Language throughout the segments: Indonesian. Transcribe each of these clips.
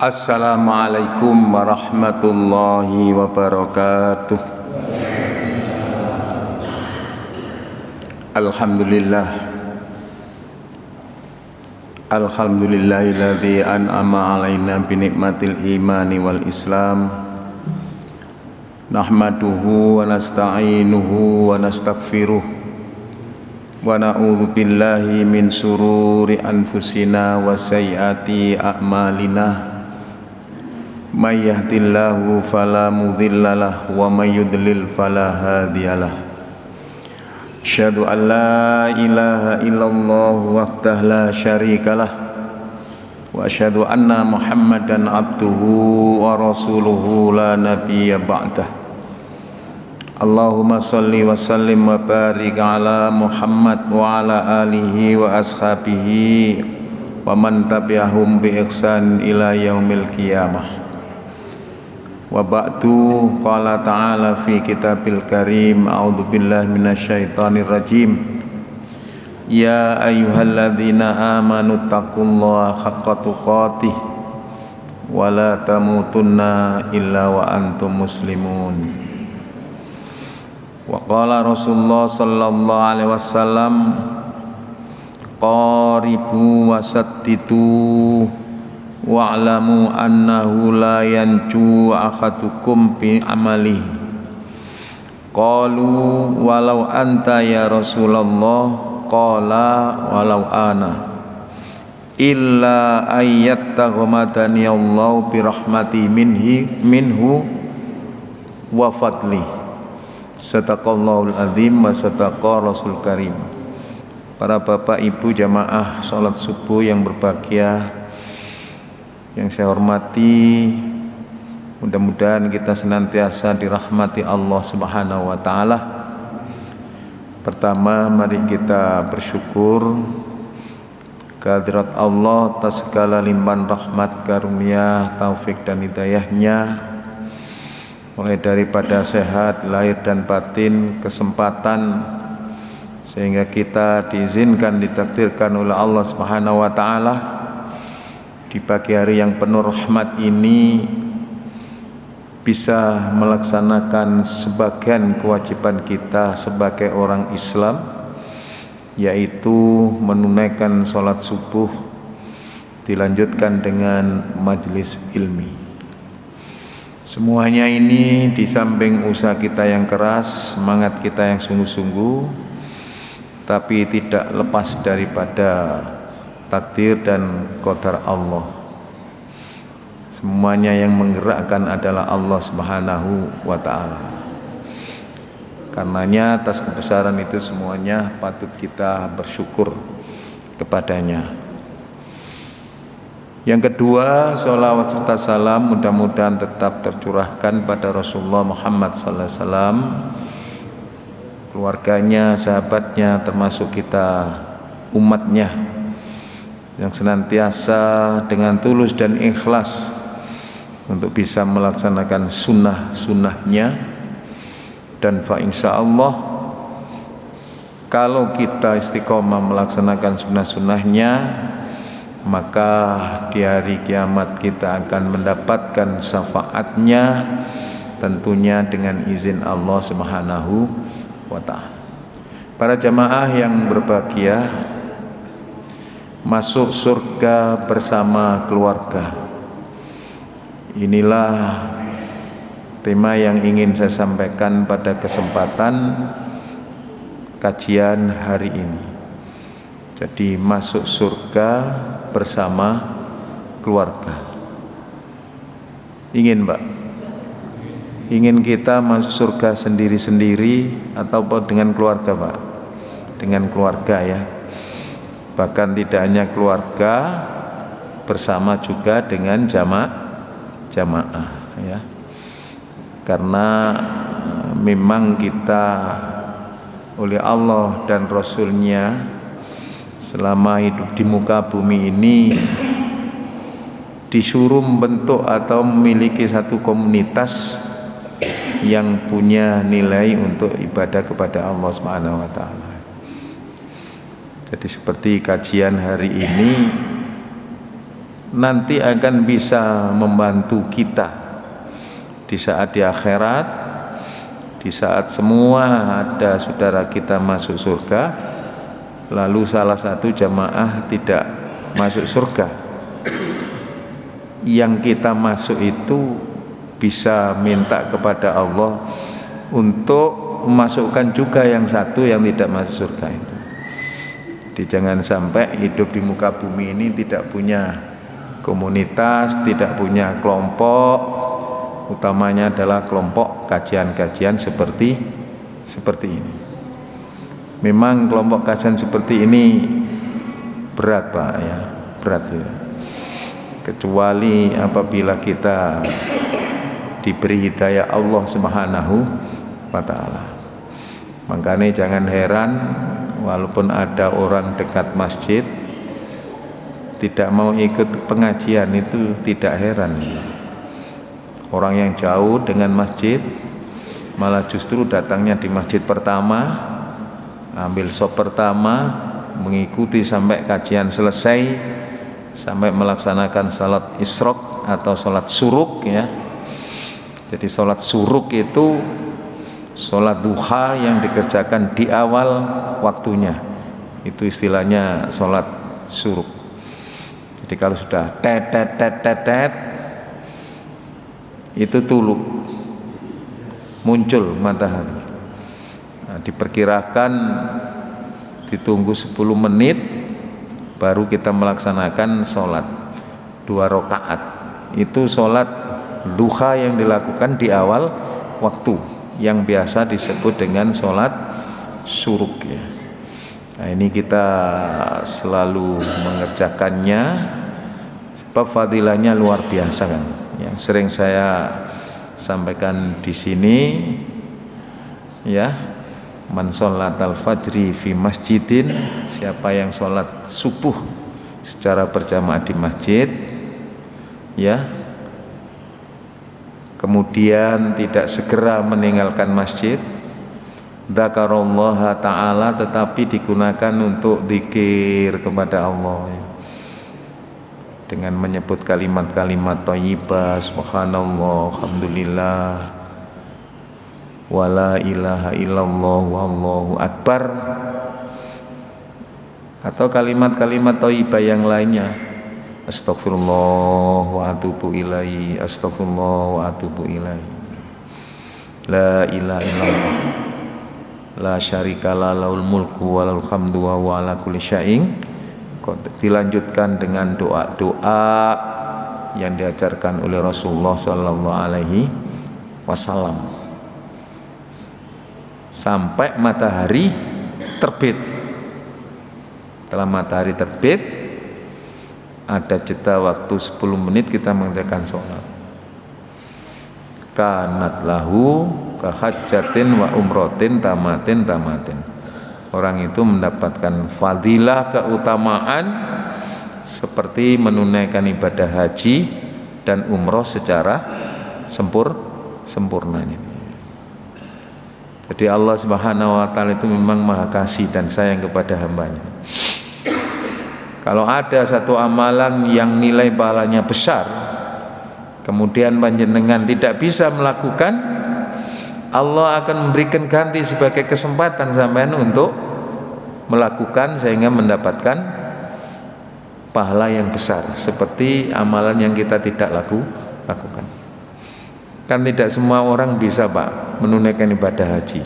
Assalamualaikum warahmatullahi wabarakatuh. Alhamdulillah. Alhamdulillahilladzi an'ama 'alaina bi nikmatil imani wal islam. Nahmaduhu wa nasta'inuhu wa nastaghfiruh. Wa na'udzu billahi min sururi anfusina wa sayyiati a'malina. May yahdihillahu fala mudhillalah wa may yudlil fala hadiyalah. Asyhadu an la ilaha illallah wahdahu la syarikalah wa asyhadu anna Muhammadan abduhu wa rasuluhu la nabiyya ba'dah. Allahumma shalli wa sallim wa barik ala Muhammad wa ala alihi wa ashabihi wa man tabi'ahum bi ihsan ila yaumil qiyamah. Wa ba'du, qala ta'ala fi kitabil karim, a'udzu billahi minasyaitonir rajim. Ya ayyuhalladzina amanu taqullaha haqqa tuqatih wa la tamutunna illa wa antum muslimun. Wa qala Rasulullah sallallahu alaihi wasallam, qaribu wasaddidu wa'lamu annahu la yanju ahadukum bi amalihi. Qalu walau anta ya Rasulullah, qala walau ana, illa ayyattaghamadani Allah bi rahmati minhu wa fadli. Sadaqallahul azim wa sadaqa rasul karim. Para bapak ibu jamaah salat subuh yang berbahagia, yang saya hormati, mudah-mudahan kita senantiasa dirahmati Allah Subhanahu wa taala. Pertama, mari kita bersyukur kehadirat Allah atas segala limpahan rahmat, karunia, taufik dan hidayahnya, mulai daripada sehat lahir dan batin, kesempatan sehingga kita diizinkan, ditakdirkan oleh Allah Subhanahu wa taala di pagi hari yang penuh rahmat ini bisa melaksanakan sebagian kewajiban kita sebagai orang Islam, yaitu menunaikan sholat subuh dilanjutkan dengan majelis ilmi. Semuanya ini di samping usaha kita yang keras, semangat kita yang sungguh-sungguh, tapi tidak lepas daripada takdir dan qadar Allah. Semuanya yang menggerakkan adalah Allah Subhanahu wa taala. Karenanya atas kebesaran itu semuanya patut kita bersyukur kepadanya. Yang kedua, sholawat serta salam mudah-mudahan tetap tercurahkan pada Rasulullah Muhammad sallallahu alaihi wasallam, keluarganya, sahabatnya, termasuk kita umatnya, yang senantiasa dengan tulus dan ikhlas untuk bisa melaksanakan sunnah-sunnahnya. Dan insyaallah kalau kita istiqomah melaksanakan sunnah-sunnahnya, maka di hari kiamat kita akan mendapatkan syafaatnya, tentunya dengan izin Allah Subhanahu wa ta'ala. Para jamaah yang berbahagia, masuk surga bersama keluarga, inilah tema yang ingin saya sampaikan pada kesempatan kajian hari ini. Jadi masuk surga bersama keluarga. Ingin Pak? Ingin kita masuk surga sendiri-sendiri ataupun dengan keluarga Pak? Dengan keluarga ya. Bahkan tidak hanya keluarga, bersama juga dengan jamaah ya. Karena memang kita oleh Allah dan Rasulnya selama hidup di muka bumi ini disuruh membentuk atau memiliki satu komunitas yang punya nilai untuk ibadah kepada Allah Subhanahu wa taala. Jadi seperti kajian hari ini nanti akan bisa membantu kita di saat di akhirat, di saat semua ada saudara kita masuk surga, lalu salah satu jamaah tidak masuk surga. Yang kita masuk itu bisa minta kepada Allah untuk memasukkan juga yang satu yang tidak masuk surga itu. Jadi jangan sampai hidup di muka bumi ini tidak punya komunitas, tidak punya kelompok, utamanya adalah kelompok kajian-kajian seperti ini. Memang kelompok kajian seperti ini berat Pak ya, berat ya. Kecuali apabila kita diberi hidayah Allah Subhanahu wa ta'ala. Makanya jangan heran walaupun ada orang dekat masjid tidak mau ikut pengajian, itu tidak heran. Orang yang jauh dengan masjid malah justru datangnya di masjid pertama, ambil sop pertama, mengikuti sampai kajian selesai, sampai melaksanakan salat isyraq atau salat suruk ya. Jadi salat suruk itu salat duha yang dikerjakan di awal waktunya, itu istilahnya salat suruk. Jadi kalau sudah tet itu tulu muncul matahari. Nah, diperkirakan ditunggu 10 menit baru kita melaksanakan sholat 2 rakaat. Itu sholat duha yang dilakukan di awal waktu, yang biasa disebut dengan sholat suruk ya. Nah, ini kita selalu mengerjakannya sebab fadilahnya luar biasa kan. Yang sering saya sampaikan di sini ya, man sholatal fajri fi masjidin, siapa yang sholat subuh secara berjamaah di masjid ya, kemudian tidak segera meninggalkan masjid, dzakarallaha ta'ala, tetapi digunakan untuk zikir kepada Allah ya, dengan menyebut kalimat-kalimat thayyibah, subhanallah, alhamdulillah, wala ilaha illallah, wallahu akbar, atau kalimat-kalimat thayyibah yang lainnya, astagfirullah wa atubu ilaihi, astagfirullah wa atubu ilaihi, la ilaha illallah, la syarikalah, lahul mulku wa lahul hamdu wa huwa ala kulli syai'in. Dilanjutkan dengan doa-doa yang diajarkan oleh Rasulullah sallallahu alaihi wasallam sampai matahari terbit. Setelah matahari terbit ada jeda waktu 10 menit kita mengerjakan sholat. Kanat lahu kahajjatin wa umrotin tamatin. Orang itu mendapatkan fadilah, keutamaan seperti menunaikan ibadah haji dan umroh secara sempurna. Jadi Allah Subhanahu wa ta'ala itu memang maha kasih dan sayang kepada hambanya. Kalau ada satu amalan yang nilai pahalanya besar, kemudian panjenengan tidak bisa melakukan, Allah akan memberikan ganti sebagai kesempatan sampean untuk melakukan sehingga mendapatkan pahala yang besar seperti amalan yang kita tidak lakukan. Kan tidak semua orang bisa Pak menunaikan ibadah haji,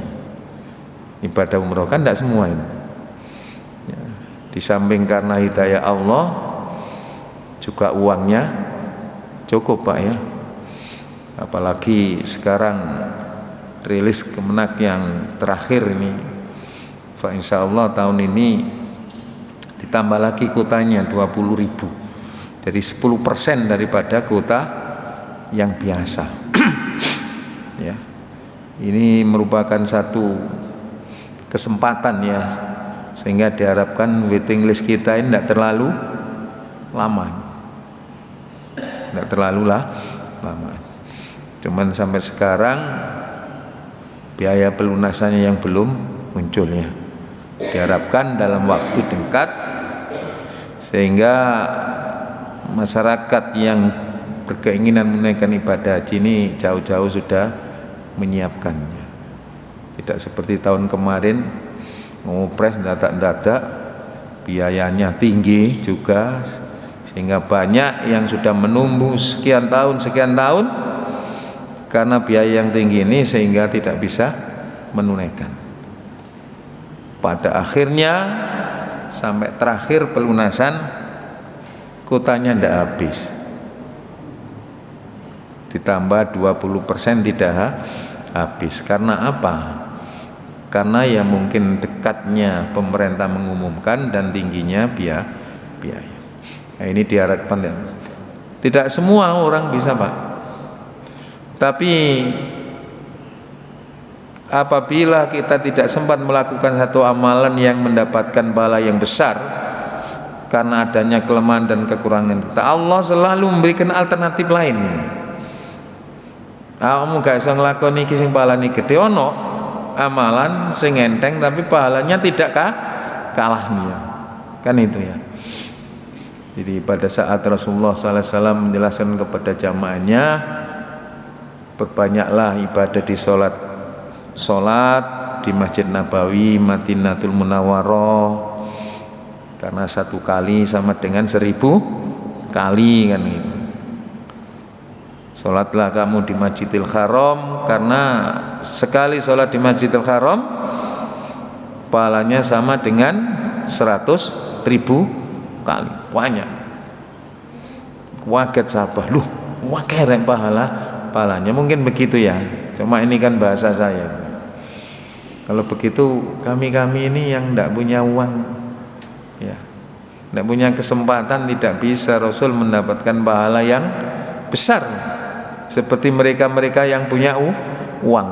ibadah umroh, kan tidak semua ini ya. Di samping karena hidayah Allah juga uangnya cukup Pak ya. Apalagi sekarang rilis Kemenak yang terakhir ini, insya Allah tahun ini ditambah lagi kuotanya 20.000, jadi 10% daripada kuota yang biasa ya. Ini merupakan satu kesempatan ya, sehingga diharapkan waiting list kita ini tidak terlalu lama, cuman sampai sekarang biaya pelunasannya yang belum muncul ya. Diharapkan dalam waktu dekat sehingga masyarakat yang berkeinginan menunaikan ibadah haji ini jauh-jauh sudah menyiapkannya. Tidak seperti tahun kemarin ngopres dadak-dadak, biayanya tinggi juga, sehingga banyak yang sudah menunggu sekian tahun karena biaya yang tinggi ini sehingga tidak bisa menunaikan. Pada akhirnya sampai terakhir pelunasan kuotanya tidak habis, ditambah 20% tidak habis. Karena apa? Karena ya mungkin dekatnya pemerintah mengumumkan dan tingginya biaya. Nah, ini diharapkan tidak semua orang bisa, Pak. Tapi apabila kita tidak sempat melakukan satu amalan yang mendapatkan pahala yang besar karena adanya kelemahan dan kekurangan kita, Allah selalu memberikan alternatif lain. Kamu gak bisa ngelakoni iki sing pahalane gede, ono amalan sing enteng tapi pahalanya tidak kalah nih, kan itu ya. Jadi pada saat Rasulullah SAW menjelaskan kepada jamaahnya, berbanyaklah ibadah di sholat di Masjid Nabawi, Madinatul Munawwarah, karena 1 kali sama dengan 1000 kali, kan gitu. Sholatlah kamu di Masjidil Haram, karena sekali sholat di Masjidil Haram pahalanya sama dengan 100.000 kali. Banyak. Waget sahabat, loh waket pahalanya mungkin begitu ya, cuma ini kan bahasa saya. Kalau begitu kami ini yang tidak punya uang ya, tidak punya kesempatan, tidak bisa Rasul mendapatkan pahala yang besar seperti mereka yang punya uang.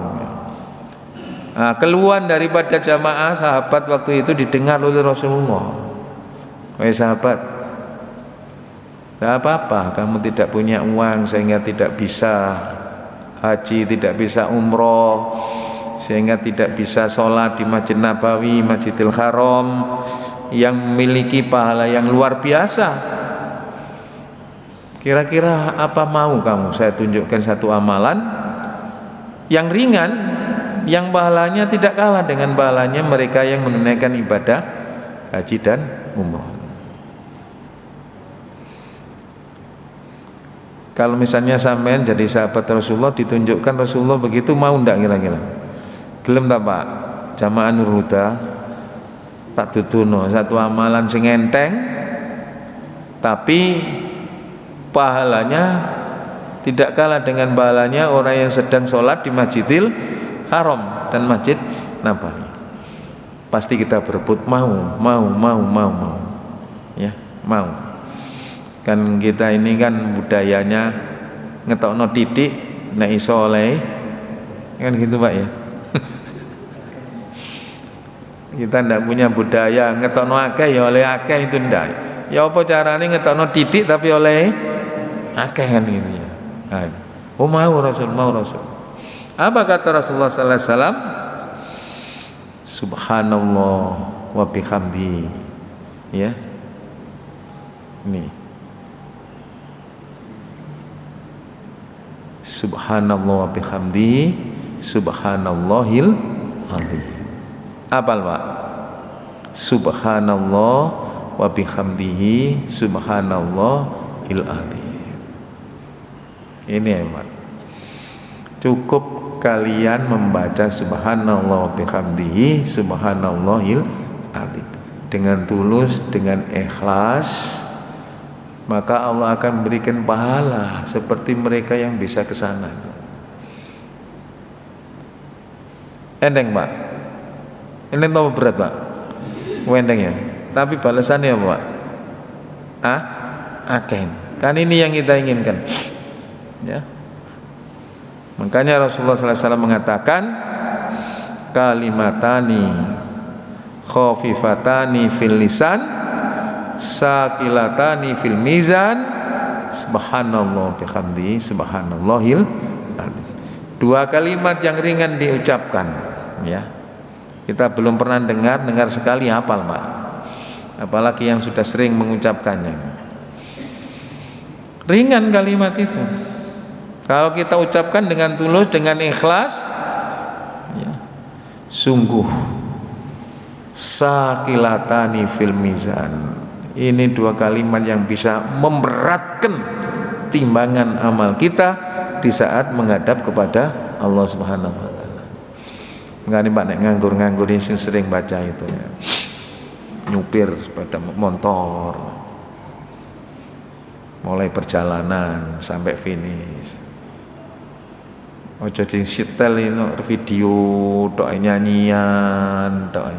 Nah, keluhan daripada jamaah sahabat waktu itu didengar oleh Rasulullah. Wahai sahabat, tidak apa-apa kamu tidak punya uang sehingga tidak bisa haji, tidak bisa umroh, sehingga tidak bisa sholat di Masjid Nabawi, Masjidil Haram yang memiliki pahala yang luar biasa. Kira-kira apa mau kamu saya tunjukkan satu amalan yang ringan, yang pahalanya tidak kalah dengan pahalanya mereka yang menunaikan ibadah haji dan umroh. Kalau misalnya sampean jadi sahabat Rasulullah, ditunjukkan Rasulullah begitu, mau ndak kira-kira? Gelem tak Pak? Jamaah Nurul Huda tak tutuno satu amalan sing enteng tapi pahalanya tidak kalah dengan pahalanya orang yang sedang sholat di Masjidil Haram dan Masjid Nabawi. Pasti kita berebut mau ya, mau. Kan kita ini kan budayanya ngetokno titik nek iso oleh, kan gitu Pak ya. Kita ndak punya budaya ngetokno akeh ya oleh akeh, itu ndak. Ya apa carane ngetokno titik tapi oleh akeh, kan gitu ya. Oh mau Rasul. Apa kata Rasulullah sallallahu alaihi wasallam? Subhanallah wa bihamdi. Ya. Nih. Subhanallah wa bihamdi, subhanallahil azim. Apal Pak? Subhanallah wa bihamdihi, subhanallahil azim. Ini ya Pak. Cukup kalian membaca subhanallah wa bihamdihi, subhanallahil azim dengan tulus, dengan ikhlas, maka Allah akan memberikan pahala seperti mereka yang bisa ke sana. Enteng Pak? Enteng atau berat Pak? Enteng ya. Tapi balasannya apa Pak? Akeh. Kan ini yang kita inginkan. Ya. Makanya Rasulullah SAW mengatakan kalimatani khafifatani fil lisan saqilatani fil mizan, subhanallah bihamdi, subhanallahil azim. 2 kalimat yang ringan diucapkan ya. Kita belum pernah dengar sekali hafal Pak. Apalagi yang sudah sering mengucapkannya. Ringan kalimat itu. Kalau kita ucapkan dengan tulus, dengan ikhlas, ya, sungguh saqilatani fil mizan. Ini dua kalimat yang bisa memberatkan timbangan amal kita di saat menghadap kepada Allah Subhanahu wa taala. Enggak Pak nek nganggur-nganggur ini sering baca itu ya. Nyupir sepeda motor. Mulai perjalanan sampai finish. Ojo ding setel ini video tok nyanyian tok.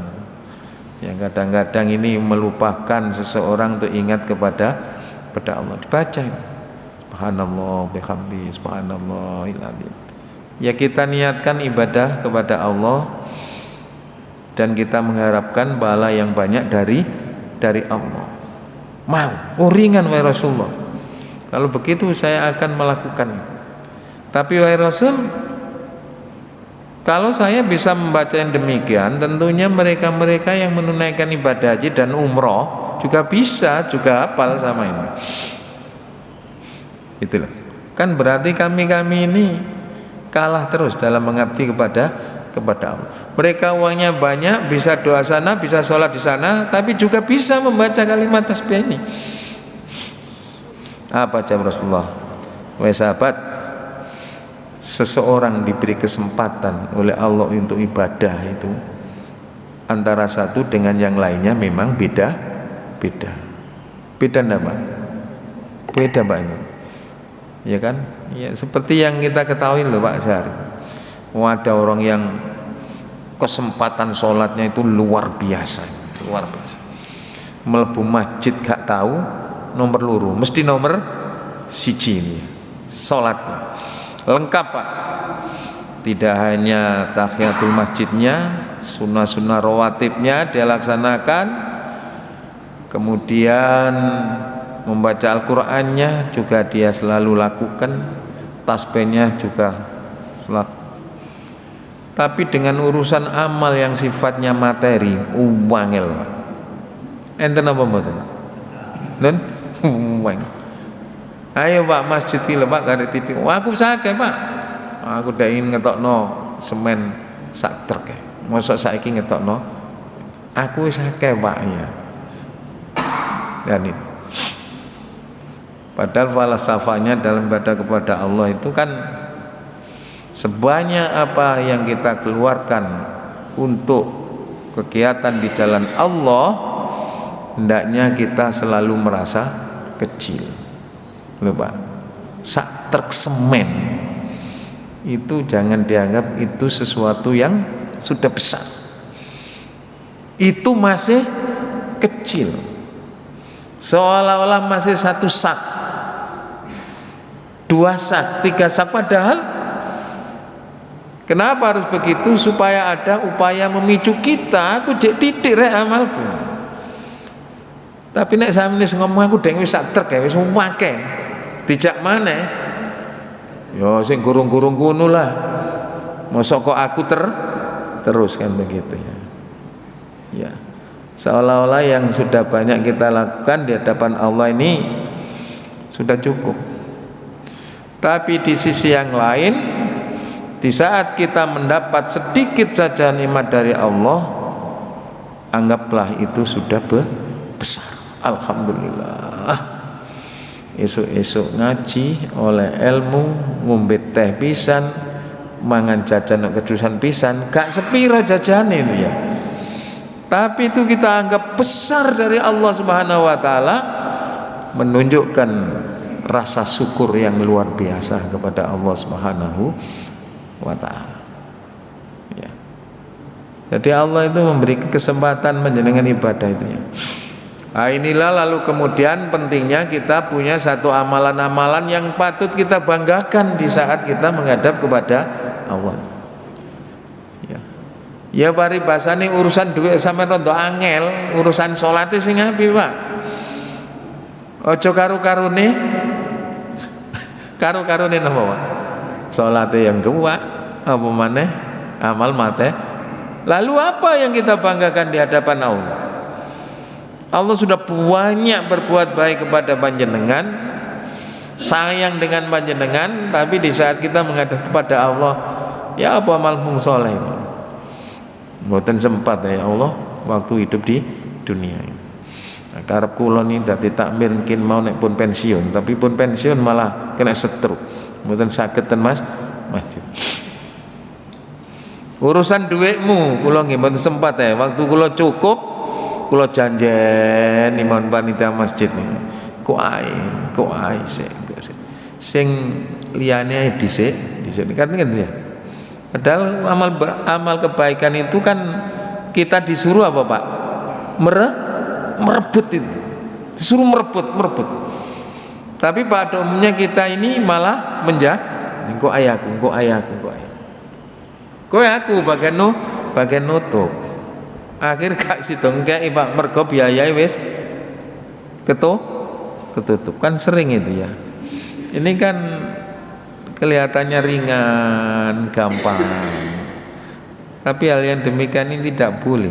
Yang kadang-kadang ini melupakan seseorang untuk ingat kepada Allah. Dibaca. Subhanallah bihamdi subhanallahil azim. Ya kita niatkan ibadah kepada Allah dan kita mengharapkan pahala yang banyak dari Allah. Mau, ringan wahai Rasulullah. Kalau begitu saya akan melakukan. Tapi wahai Rasul, kalau saya bisa membaca yang demikian, tentunya mereka-mereka yang menunaikan ibadah haji dan umroh juga bisa, juga hafal sama ini. Itulah. Kan berarti kami ini kalah terus dalam mengabdi kepada Allah. Mereka uangnya banyak, bisa doa sana, bisa sholat di sana, tapi juga bisa membaca kalimat tasbih ini. Apa jawab Rasulullah? Wahai sahabat, seseorang diberi kesempatan oleh Allah untuk ibadah itu antara satu dengan yang lainnya memang beda enggak Pak? Beda Pak ini. Ya kan? Ya seperti yang kita ketahui loh Pak Syahri. Ada orang yang kesempatan sholatnya itu luar biasa. Melebu masjid gak tahu nomor luru, mesti nomor siji ini sholatnya lengkap Pak. Tidak hanya tahiyatul masjidnya, sunnah-sunnah rawatibnya dia laksanakan, kemudian membaca Al-Qur'annya juga dia selalu lakukan, tasbihnya juga selalu. Tapi dengan urusan amal yang sifatnya materi, wangel Pak. Enten apa mboten? Nen? Wangel. Ayo Pak masjid iki lho Pak kare titik. Wah aku sakit Pak. Aku ndak ingin ngetokno semen sak truk e. Mosok saiki ngetokno aku wis akeh Pak ya. Dan itu. Padahal falsafahnya dalam ibadah kepada Allah itu kan sebanyak apa yang kita keluarkan untuk kegiatan di jalan Allah, hendaknya kita selalu merasa kecil. Loh Pak, sak truk semen itu jangan dianggap itu sesuatu yang sudah besar. Itu masih kecil, seolah-olah masih satu sak, dua sak, tiga sak. Padahal kenapa harus begitu? Supaya ada upaya memicu kita, aku jek titik rek amalku. Tapi nek sampeyan ngomong aku dhewe sak truk ya wis akeh. Dijak maneh? Ya sing gurung-gurung kuno lah. Mosok kok aku terus kan begitu ya. Ya. Seolah-olah yang sudah banyak kita lakukan di hadapan Allah ini sudah cukup. Tapi di sisi yang lain, di saat kita mendapat sedikit saja nikmat dari Allah, anggaplah itu sudah besar. Alhamdulillah. Esok-esok ngaji oleh ilmu, ngombe teh pisan, mangan jajan kedusan pisan, gak sepiro jajane itu ya. Tapi itu kita anggap besar dari Allah Subhanahu wa taala, menunjukkan rasa syukur yang luar biasa kepada Allah Subhanahu wa taala. Ya. Jadi Allah itu memberi kesempatan menjenengan ibadah itu ya. Nah, inilah lalu kemudian pentingnya kita punya satu amalan-amalan yang patut kita banggakan di saat kita menghadap kepada Allah. Ya paribasane urusan duit sampean rondo angel, urusan salate sing apik, Pak. Aja karo-karone napa, Pak? Salate yang kuat, apa maneh amal mate. Lalu apa yang kita banggakan di hadapan Allah? Allah sudah banyak berbuat baik kepada panjenengan, sayang dengan panjenengan, tapi di saat kita menghadap kepada Allah, ya apa amalmu soleh, mboten sempat ya Allah waktu hidup di dunia ini. Nah, karep kula ni dadi takmir mungkin mau nek pun pensiun, tapi pun pensiun malah kena stroke, mboten saged ten masjid. Urusan duitmu kula nggih mboten sempat ya, waktu kula cukup kula janjen imam panitia masjid nih. Kok ae sing liyane dhisik kan ya. Padahal amal kebaikan itu kan kita disuruh apa Pak? Merebut itu. Disuruh merebut. Tapi pada umumnya kita ini malah kok ayahku. Kowe aku bagian nutup. Akhir gak sidong kei Pak mergo biayai wis ketutup. Kan sering itu ya. Ini kan kelihatannya ringan, gampang. Tapi hal yang demikian ini tidak boleh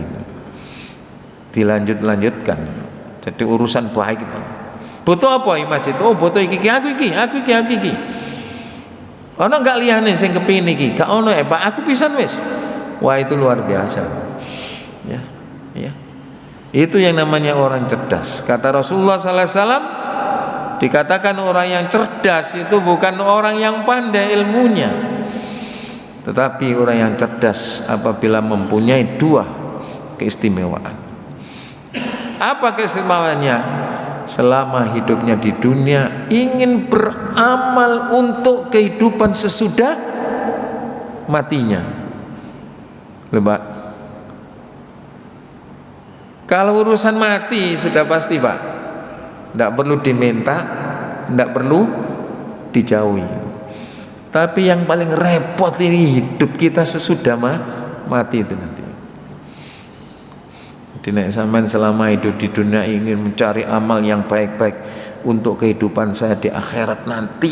dilanjutkan. Jadi urusan baik itu. Butuh apa masjid? Oh, butuh iki. Ono gak liyane sing kepingin iki? Gak ono Pak, aku pisan wis. Wah, itu luar biasa. Ya. Itu yang namanya orang cerdas. Kata Rasulullah sallallahu alaihi wasallam, dikatakan orang yang cerdas itu bukan orang yang pandai ilmunya, tetapi orang yang cerdas apabila mempunyai dua keistimewaan. Apa keistimewaannya? Selama hidupnya di dunia ingin beramal untuk kehidupan sesudah matinya. Pak, kalau urusan mati sudah pasti Pak, tidak perlu diminta, tidak perlu dijauhi. Tapi yang paling repot ini hidup kita sesudah mati itu nanti. Jadi nek sampean selama hidup di dunia ingin mencari amal yang baik-baik untuk kehidupan saya di akhirat nanti,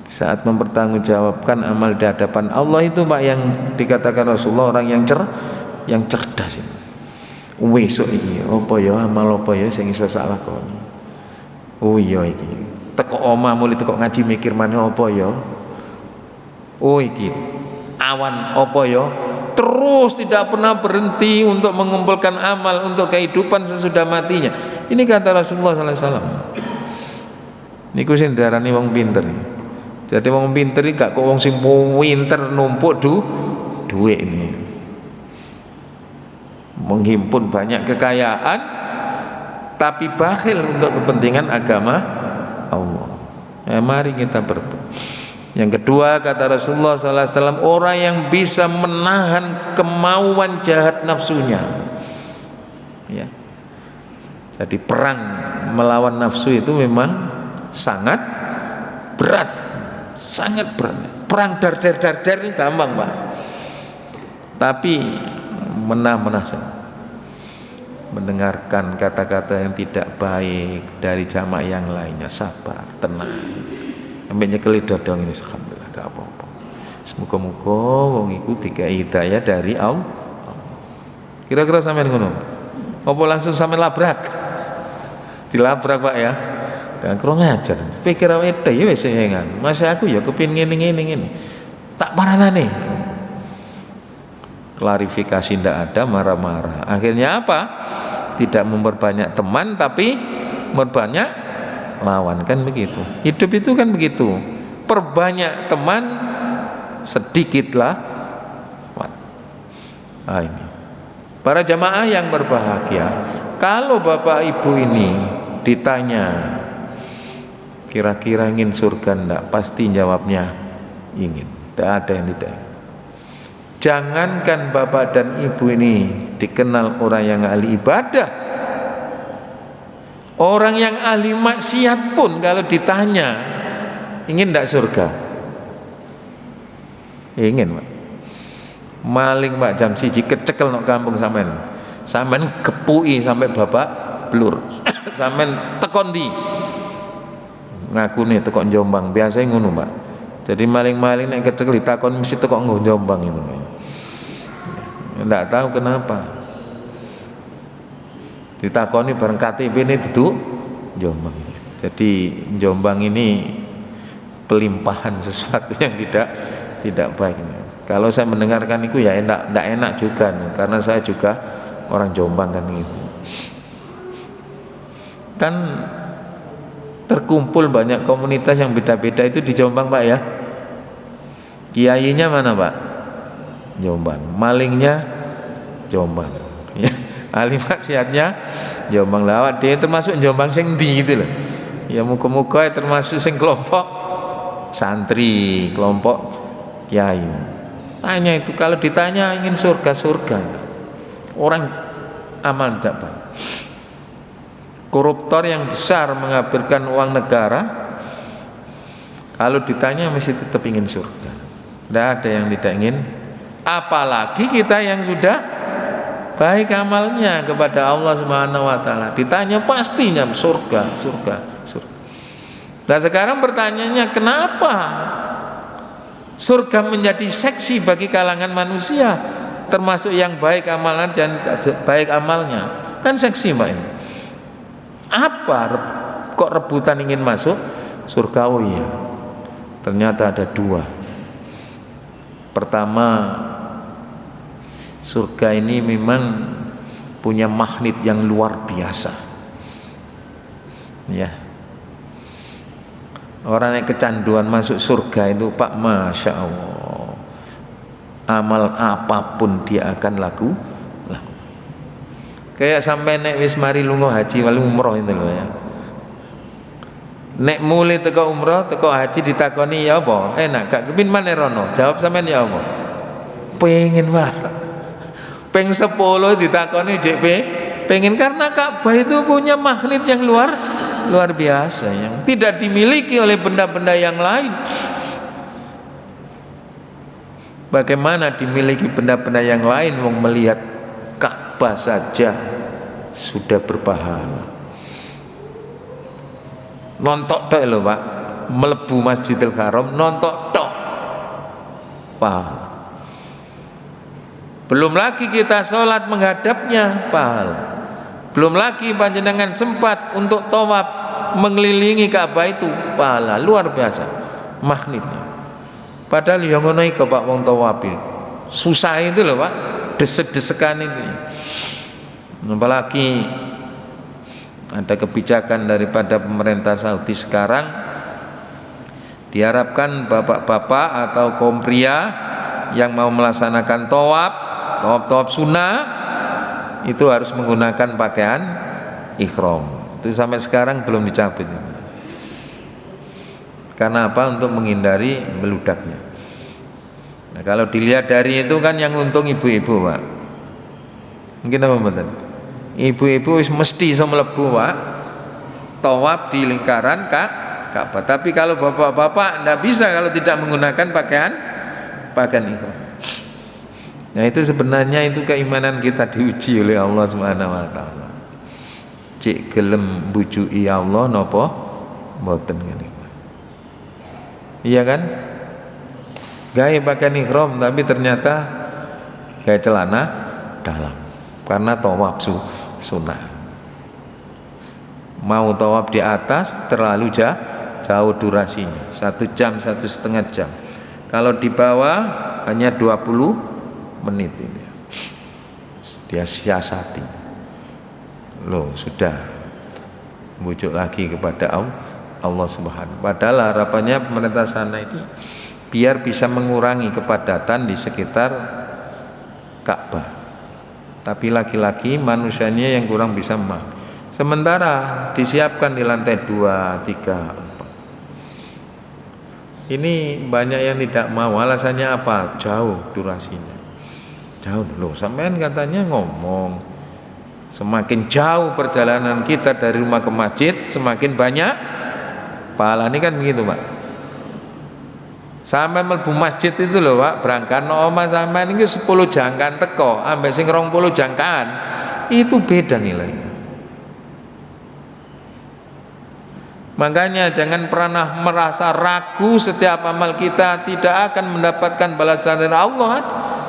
saat mempertanggungjawabkan amal di hadapan Allah itu Pak, yang dikatakan Rasulullah orang yang cerdas ini. Wesuk iki apa ya amal apa ya sing iso sak lakoni. Oh iya iki. Teko omah mulai teko ngaji mikir maneh apa ya. Oh iki awan apa ya. Terus tidak pernah berhenti untuk mengumpulkan amal untuk kehidupan sesudah matinya. Ini kata Rasulullah sallallahu alaihi wasallam. Niku sing diarani wong pinter. Jadi wong pinter iki gak kok wong sing pinter numpuk duit ini. Menghimpun banyak kekayaan tapi bakhil untuk kepentingan agama Allah. Ya, mari kita berbuat. Yang kedua kata Rasulullah sallallahu alaihi wasallam, orang yang bisa menahan kemauan jahat nafsunya. Ya. Jadi perang melawan nafsu itu memang sangat berat. Perang dar ini gampang Pak. Tapi menah saja. Mendengarkan kata-kata yang tidak baik dari jamaah yang lainnya, sabar, tenang. Sampai nyekeli dodong ini, alhamdulillah gak apa-apa. Semoga-moga wong iku dikai hidayah dari Allah. Kira-kira sampean ngono Pak? Apa langsung sampean labrak? Dilabrak Pak ya. Dan kurang ajar. Pikir awake dhewe wis senengan. Mas aku ya kepengin ngene. Tak paranane. Klarifikasi ndak ada, marah-marah. Akhirnya apa? Tidak memperbanyak teman tapi memperbanyak lawan, kan begitu. Hidup itu kan begitu. Perbanyak teman, sedikitlah lawan. Nah, ini. Para jamaah yang berbahagia, kalau Bapak Ibu ini ditanya kira-kira ingin surga enggak, pasti jawabnya ingin. Tidak ada yang tidak. Jangankan Bapak dan Ibu ini dikenal orang yang ahli ibadah, orang yang ahli maksiat pun kalau ditanya ingin tidak surga, ingin Pak. Maling Pak jam 1 kecekel nok kampung sampean gepui sampai babak blur. Sampean tekon di ngaku nih tekon Jombang, biasanya ngono Pak. Jadi maling-maling nek kecekel ditakon mesti tekon Jombang itu. Tidak tahu kenapa ditakoni bareng KTP ini duduk Jombang. Jadi Jombang ini pelimpahan sesuatu yang tidak baik. Kalau saya mendengarkan itu ya tidak enak juga, karena saya juga orang Jombang kan itu. Kan terkumpul banyak komunitas yang beda-beda itu di Jombang Pak ya. Kiainya mana Pak? Jombang. Malingnya Jombang. Ya. Ahli maksiatnya Jombang. Lawat dia termasuk Jombang sing ndi gitu loh. Ya muka-muka termasuk sing kelompok santri, kelompok kiai. Tanya itu, kalau ditanya ingin surga, orang amal tidak baik. Koruptor yang besar menghabiskan uang negara, kalau ditanya mesti tetap ingin surga. Tidak ada yang tidak ingin. Apalagi kita yang sudah baik amalnya kepada Allah Subhanahu wa taala, ditanya pastinya surga. Nah sekarang pertanyaannya, kenapa surga menjadi seksi bagi kalangan manusia, termasuk yang baik amalan dan baik amalnya? Kan seksi Pak ini. Apa kok rebutan ingin masuk surga? Oh iya, ternyata ada dua. Pertama, surga ini memang punya magnet yang luar biasa. Ya. Orang yang kecanduan masuk surga itu Pak, Masya Allah, amal apapun dia akan lakukan. Kayak sampai nek wis mari lunga haji wali umroh itu loh ya. Nek mulai teko umroh teko haji ditakoni ya apa? Enak gak kepin maneh rono? Jawab sampean ya apa? Pengen Pak. Peng 10 ditakoni JP pengen, karena Ka'bah itu punya magnet yang luar biasa yang tidak dimiliki oleh benda-benda yang lain. Bagaimana dimiliki benda-benda yang lain? Wong melihat Ka'bah saja sudah berpahala. Nontok tok lho Pak, melebu Masjidil Haram nontok tok pahala. Belum lagi kita sholat menghadapnya pahala. Belum lagi panjenengan sempat untuk tawaf mengelilingi Ka'bah itu pahala luar biasa magnetnya. Padahal yang ngono iku Pak wong tawaf susah itu loh Pak, desek-desekan itu. Apalagi ada kebijakan daripada pemerintah Saudi sekarang, diharapkan bapak-bapak atau kaum pria yang mau melaksanakan tawaf sunnah itu harus menggunakan pakaian ihram. Itu sampai sekarang belum dicabut. Karena apa? Untuk menghindari meludaknya. Nah, kalau dilihat dari itu kan yang untung ibu-ibu Pak. Mungkin apa betul? Ibu-ibu mesti iso mlebu Pak, tawaf di lingkaran Ka'bah. Tapi kalau bapak-bapak tidak bisa kalau tidak menggunakan pakaian ihram. Nah itu sebenarnya itu keimanan kita diuji oleh Allah Subhanahu wa taala. Cik gelem bujuki Allah napa mboten ngene. Iya kan? Gawe pakaian ihram tapi ternyata gawe celana dalam karena tawaf sunnah. Mau tawaf di atas terlalu jauh durasinya, 1 jam 1,5 jam. Kalau di bawah hanya 20 menit ini. Dia siasati. Loh sudah bujuk lagi kepada Allah Subhanahu. Padahal harapannya pemerintah sana itu biar bisa mengurangi kepadatan di sekitar Ka'bah. Tapi laki-laki manusianya yang kurang bisa memahami. Sementara disiapkan di lantai 2, 3, 4. Ini banyak yang tidak mau. Alasannya apa? Jauh durasinya. Jauh loh. Sampean katanya ngomong semakin jauh perjalanan kita dari rumah ke masjid semakin banyak pahala. Ini kan begitu Pak. Sampai mlebu masjid itu loh Pak, berangkat no omah sampean ini 10 jangkaan teko, ambek sing 20 jangkaan itu beda nilainya. Makanya jangan pernah merasa ragu setiap amal kita tidak akan mendapatkan balasan dari Allah.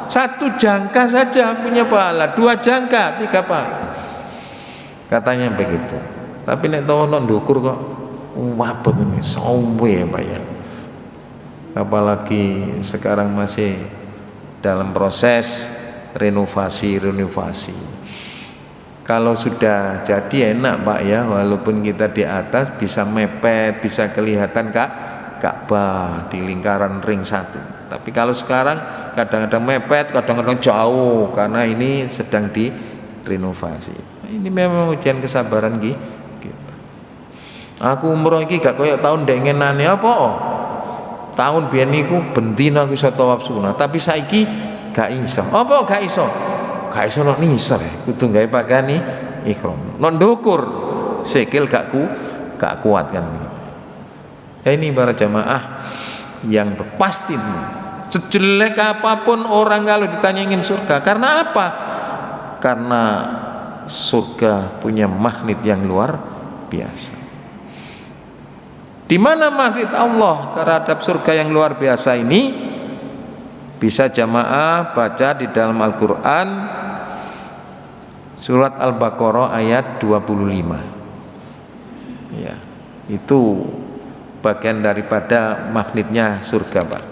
1 jangka saja punya pahala, 2 jangka 3 pahala. Katanya begitu. Tapi nek tahu ndukur kok wabut ini ya Pak ya. Apalagi sekarang masih dalam proses renovasi. Kalau sudah jadi enak Pak ya, walaupun kita di atas bisa mepet, bisa kelihatan Ka'bah di lingkaran ring 1. Tapi kalau sekarang kadang-kadang mepet, kadang-kadang jauh karena ini sedang direnovasi. Ini memang ujian kesabaran kita. Aku umroh iki gak koyo tahun dengenane apa? Tahun biyen niku bendina aku iso tawaf sunah, tapi saiki gak iso. Apa gak iso? Gak iso nek nisar, kudu gawe pakaian ihram. Nek ndukur sikil gak kuat kan. Ya ini para jamaah yang pasti sejelek apapun orang kalau ditanya ingin surga, karena apa? Karena surga punya magnet yang luar biasa. Di mana magnet Allah terhadap surga yang luar biasa ini? Bisa jamaah baca di dalam Al-Quran surat Al-Baqarah ayat 25. Ya, itu bagian daripada magnetnya surga Pak.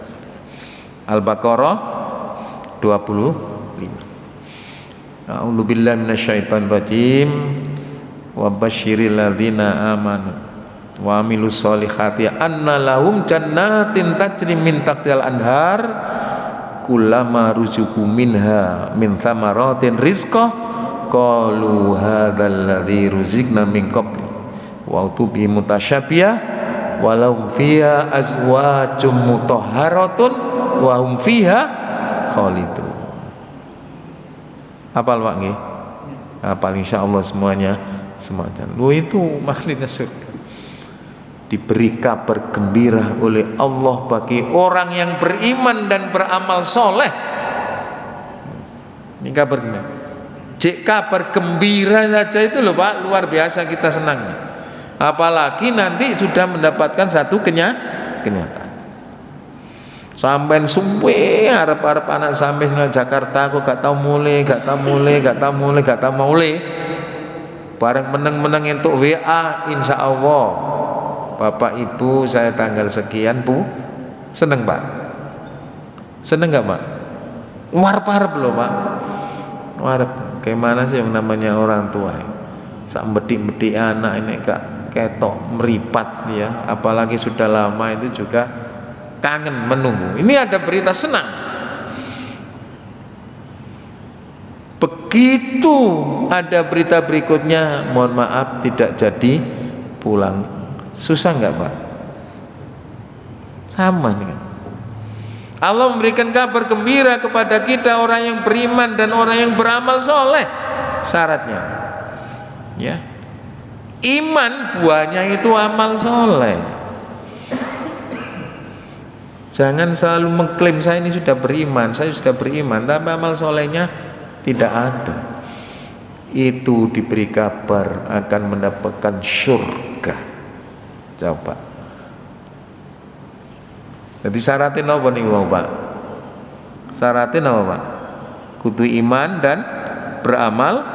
Al-Baqarah 25. A'udzubillahi minasyaitonirrajim. Wa basyiril ladzina amanu wa amilus solihati anna lahum jannatin tajri min tahtiha al-anhar kullama ruzuqu minha min thamaratin rizqa qalu hadzal ladzi ruziqna min qabli wa utubi mutasyabiyah walahum fiha azwajum mutahharatun wa hum fiha khalidun. Hafal Pak nggih? Hafal insyaallah semuanya semacam. Itu maksudnya surga. Diberi kabar gembira oleh Allah bagi orang yang beriman dan beramal soleh. Ini kabar gembira. Kabar gembira saja itu loh Pak, luar biasa kita senangnya. Apalagi nanti sudah mendapatkan satu kenyataan. Sampai suwe harap-harap anak sampai di Jakarta aku gak tahu mulai. Bareng meneng untuk WA, insya Allah Bapak Ibu saya tanggal sekian Bu, seneng Pak? Seneng gak Pak? Warep loh Pak, warep. Gimana sih yang namanya orang tua? Sak bedik anak ini gak ketok meripat ya, apalagi sudah lama itu juga kangen menunggu. Ini ada berita senang. Begitu ada berita berikutnya, mohon maaf tidak jadi pulang. Susah nggak Pak? Sama nih. Allah memberikan kabar gembira kepada kita orang yang beriman dan orang yang beramal soleh. Syaratnya, ya, iman buahnya itu amal soleh. Jangan selalu mengklaim saya ini sudah beriman, tapi amal solehnya tidak ada. Itu diberi kabar akan mendapatkan surga. Coba. Jadi syaratnya apa nih Pak? Syaratnya apa Pak? Kudu iman dan beramal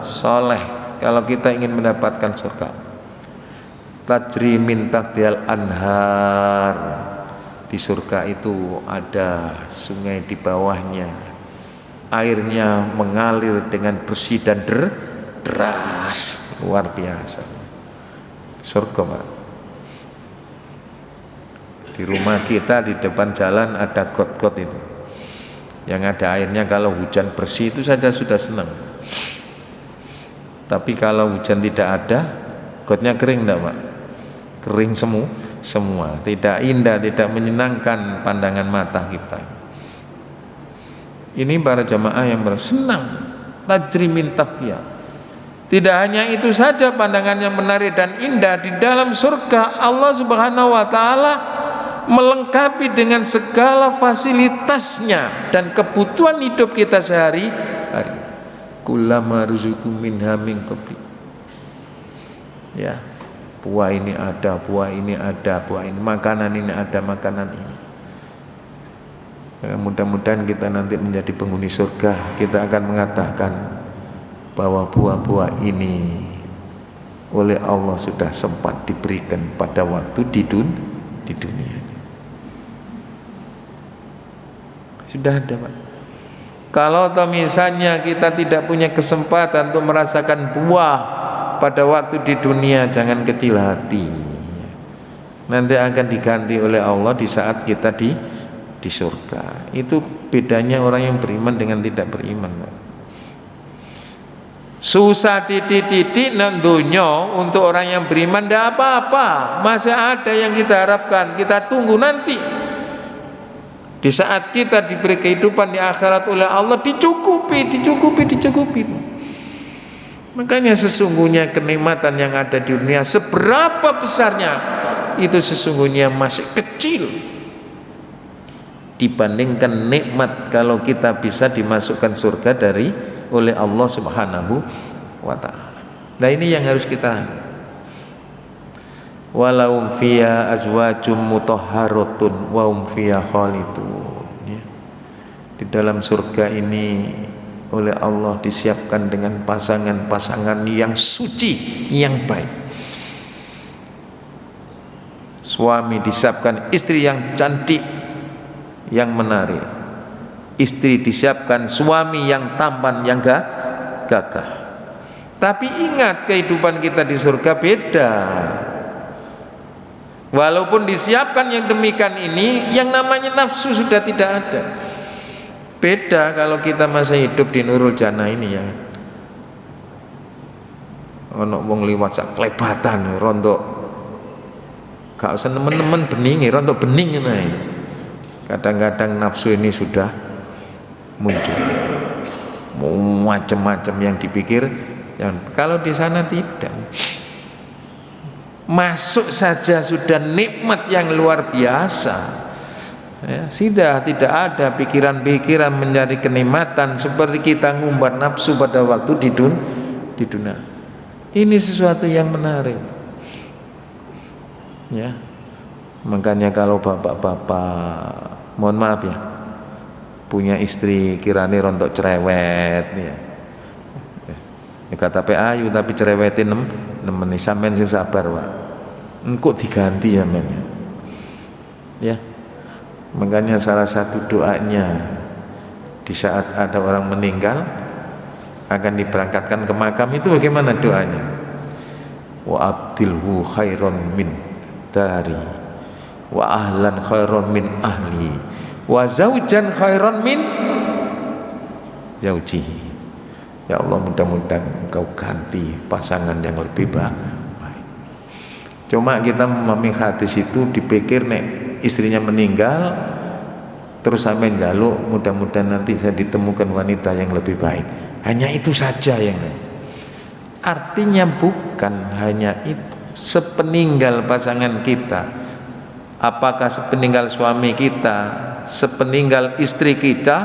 soleh kalau kita ingin mendapatkan surga. Tajri min tahtihal anhar. Di surga itu ada sungai di bawahnya, airnya mengalir dengan bersih dan deras, luar biasa. Surga Pak. Di rumah kita di depan jalan ada got-got itu yang ada airnya, kalau hujan bersih itu saja sudah senang. Tapi kalau hujan tidak ada, gotnya kering enggak Pak? Kering semua, tidak indah, tidak menyenangkan pandangan mata kita. Ini para jamaah yang bersenang. Tajri min tahtiha. Tidak hanya itu saja pandangan yang menarik dan indah, di dalam surga Allah Subhanahu wa taala melengkapi dengan segala fasilitasnya dan kebutuhan hidup kita sehari-hari. Kullama ruzuqu minha min qabli. Ya, buah ini ada, buah ini ada, buah ini, makanan ini ada, makanan ini. Ya, mudah-mudahan kita nanti menjadi penghuni surga, kita akan mengatakan bahwa buah-buah ini oleh Allah sudah sempat diberikan pada waktu di dunia. Sudah ada, Pak. Kalau misalnya kita tidak punya kesempatan untuk merasakan buah pada waktu di dunia, jangan kecil hati. Nanti akan diganti oleh Allah di saat kita di surga. Itu bedanya orang yang beriman dengan tidak beriman, Pak. Susah titik-titik nang dunya untuk orang yang beriman tidak apa-apa. Masih ada yang kita harapkan. Kita tunggu nanti di saat kita diberi kehidupan di akhirat oleh Allah, dicukupi. Makanya sesungguhnya kenikmatan yang ada di dunia, seberapa besarnya, itu sesungguhnya masih kecil dibandingkan nikmat kalau kita bisa dimasukkan surga oleh Allah Subhanahu wa ta'ala. Nah, ini yang harus kita, walau fiya azwajum mutahharatun wa hum fiya khalidun, ya. Di dalam surga ini oleh Allah disiapkan dengan pasangan-pasangan yang suci, yang baik. Suami disiapkan istri yang cantik, yang menarik. Istri disiapkan suami yang tampan, yang gagah. Tapi ingat, kehidupan kita di surga beda. Walaupun disiapkan yang demikian ini, yang namanya nafsu sudah tidak ada. Beda kalau kita masih hidup di Nurul Jannah ini, ya. Ono wong liwat sak klebatan rontok, gak usah nemen-nemen beningi, rontok bening ngene. Kadang-kadang nafsu ini sudah muncul macam-macam yang dipikir, yang kalau di sana tidak. Masuk saja sudah nikmat yang luar biasa, ya. Tidak ada pikiran-pikiran mencari kenikmatan seperti kita ngumbar nafsu pada waktu di dunia. Ini sesuatu yang menarik, ya. Makanya kalau bapak-bapak, mohon maaf ya, punya istri kirane rontok cerewet, ya. Kata ayu tapi cerewetin nemeni, sampean sing sabar, Pak. Engko diganti sampean. Ya. Makanya salah satu doanya di saat ada orang meninggal akan diberangkatkan ke makam itu bagaimana doanya? Wa abdilhu khairon min dari wa ahlan khairon min ahli wa zaujan khairan min zaujihi. Ya Allah, mudah-mudahan Engkau ganti pasangan yang lebih baik. Cuma kita memahami hadis itu dipikir nek istrinya meninggal terus sampai njaluk mudah-mudahan nanti saya ditemukan wanita yang lebih baik. Hanya itu saja yang artinya bukan hanya itu. Sepeninggal pasangan kita, apakah sepeninggal suami kita, sepeninggal istri kita,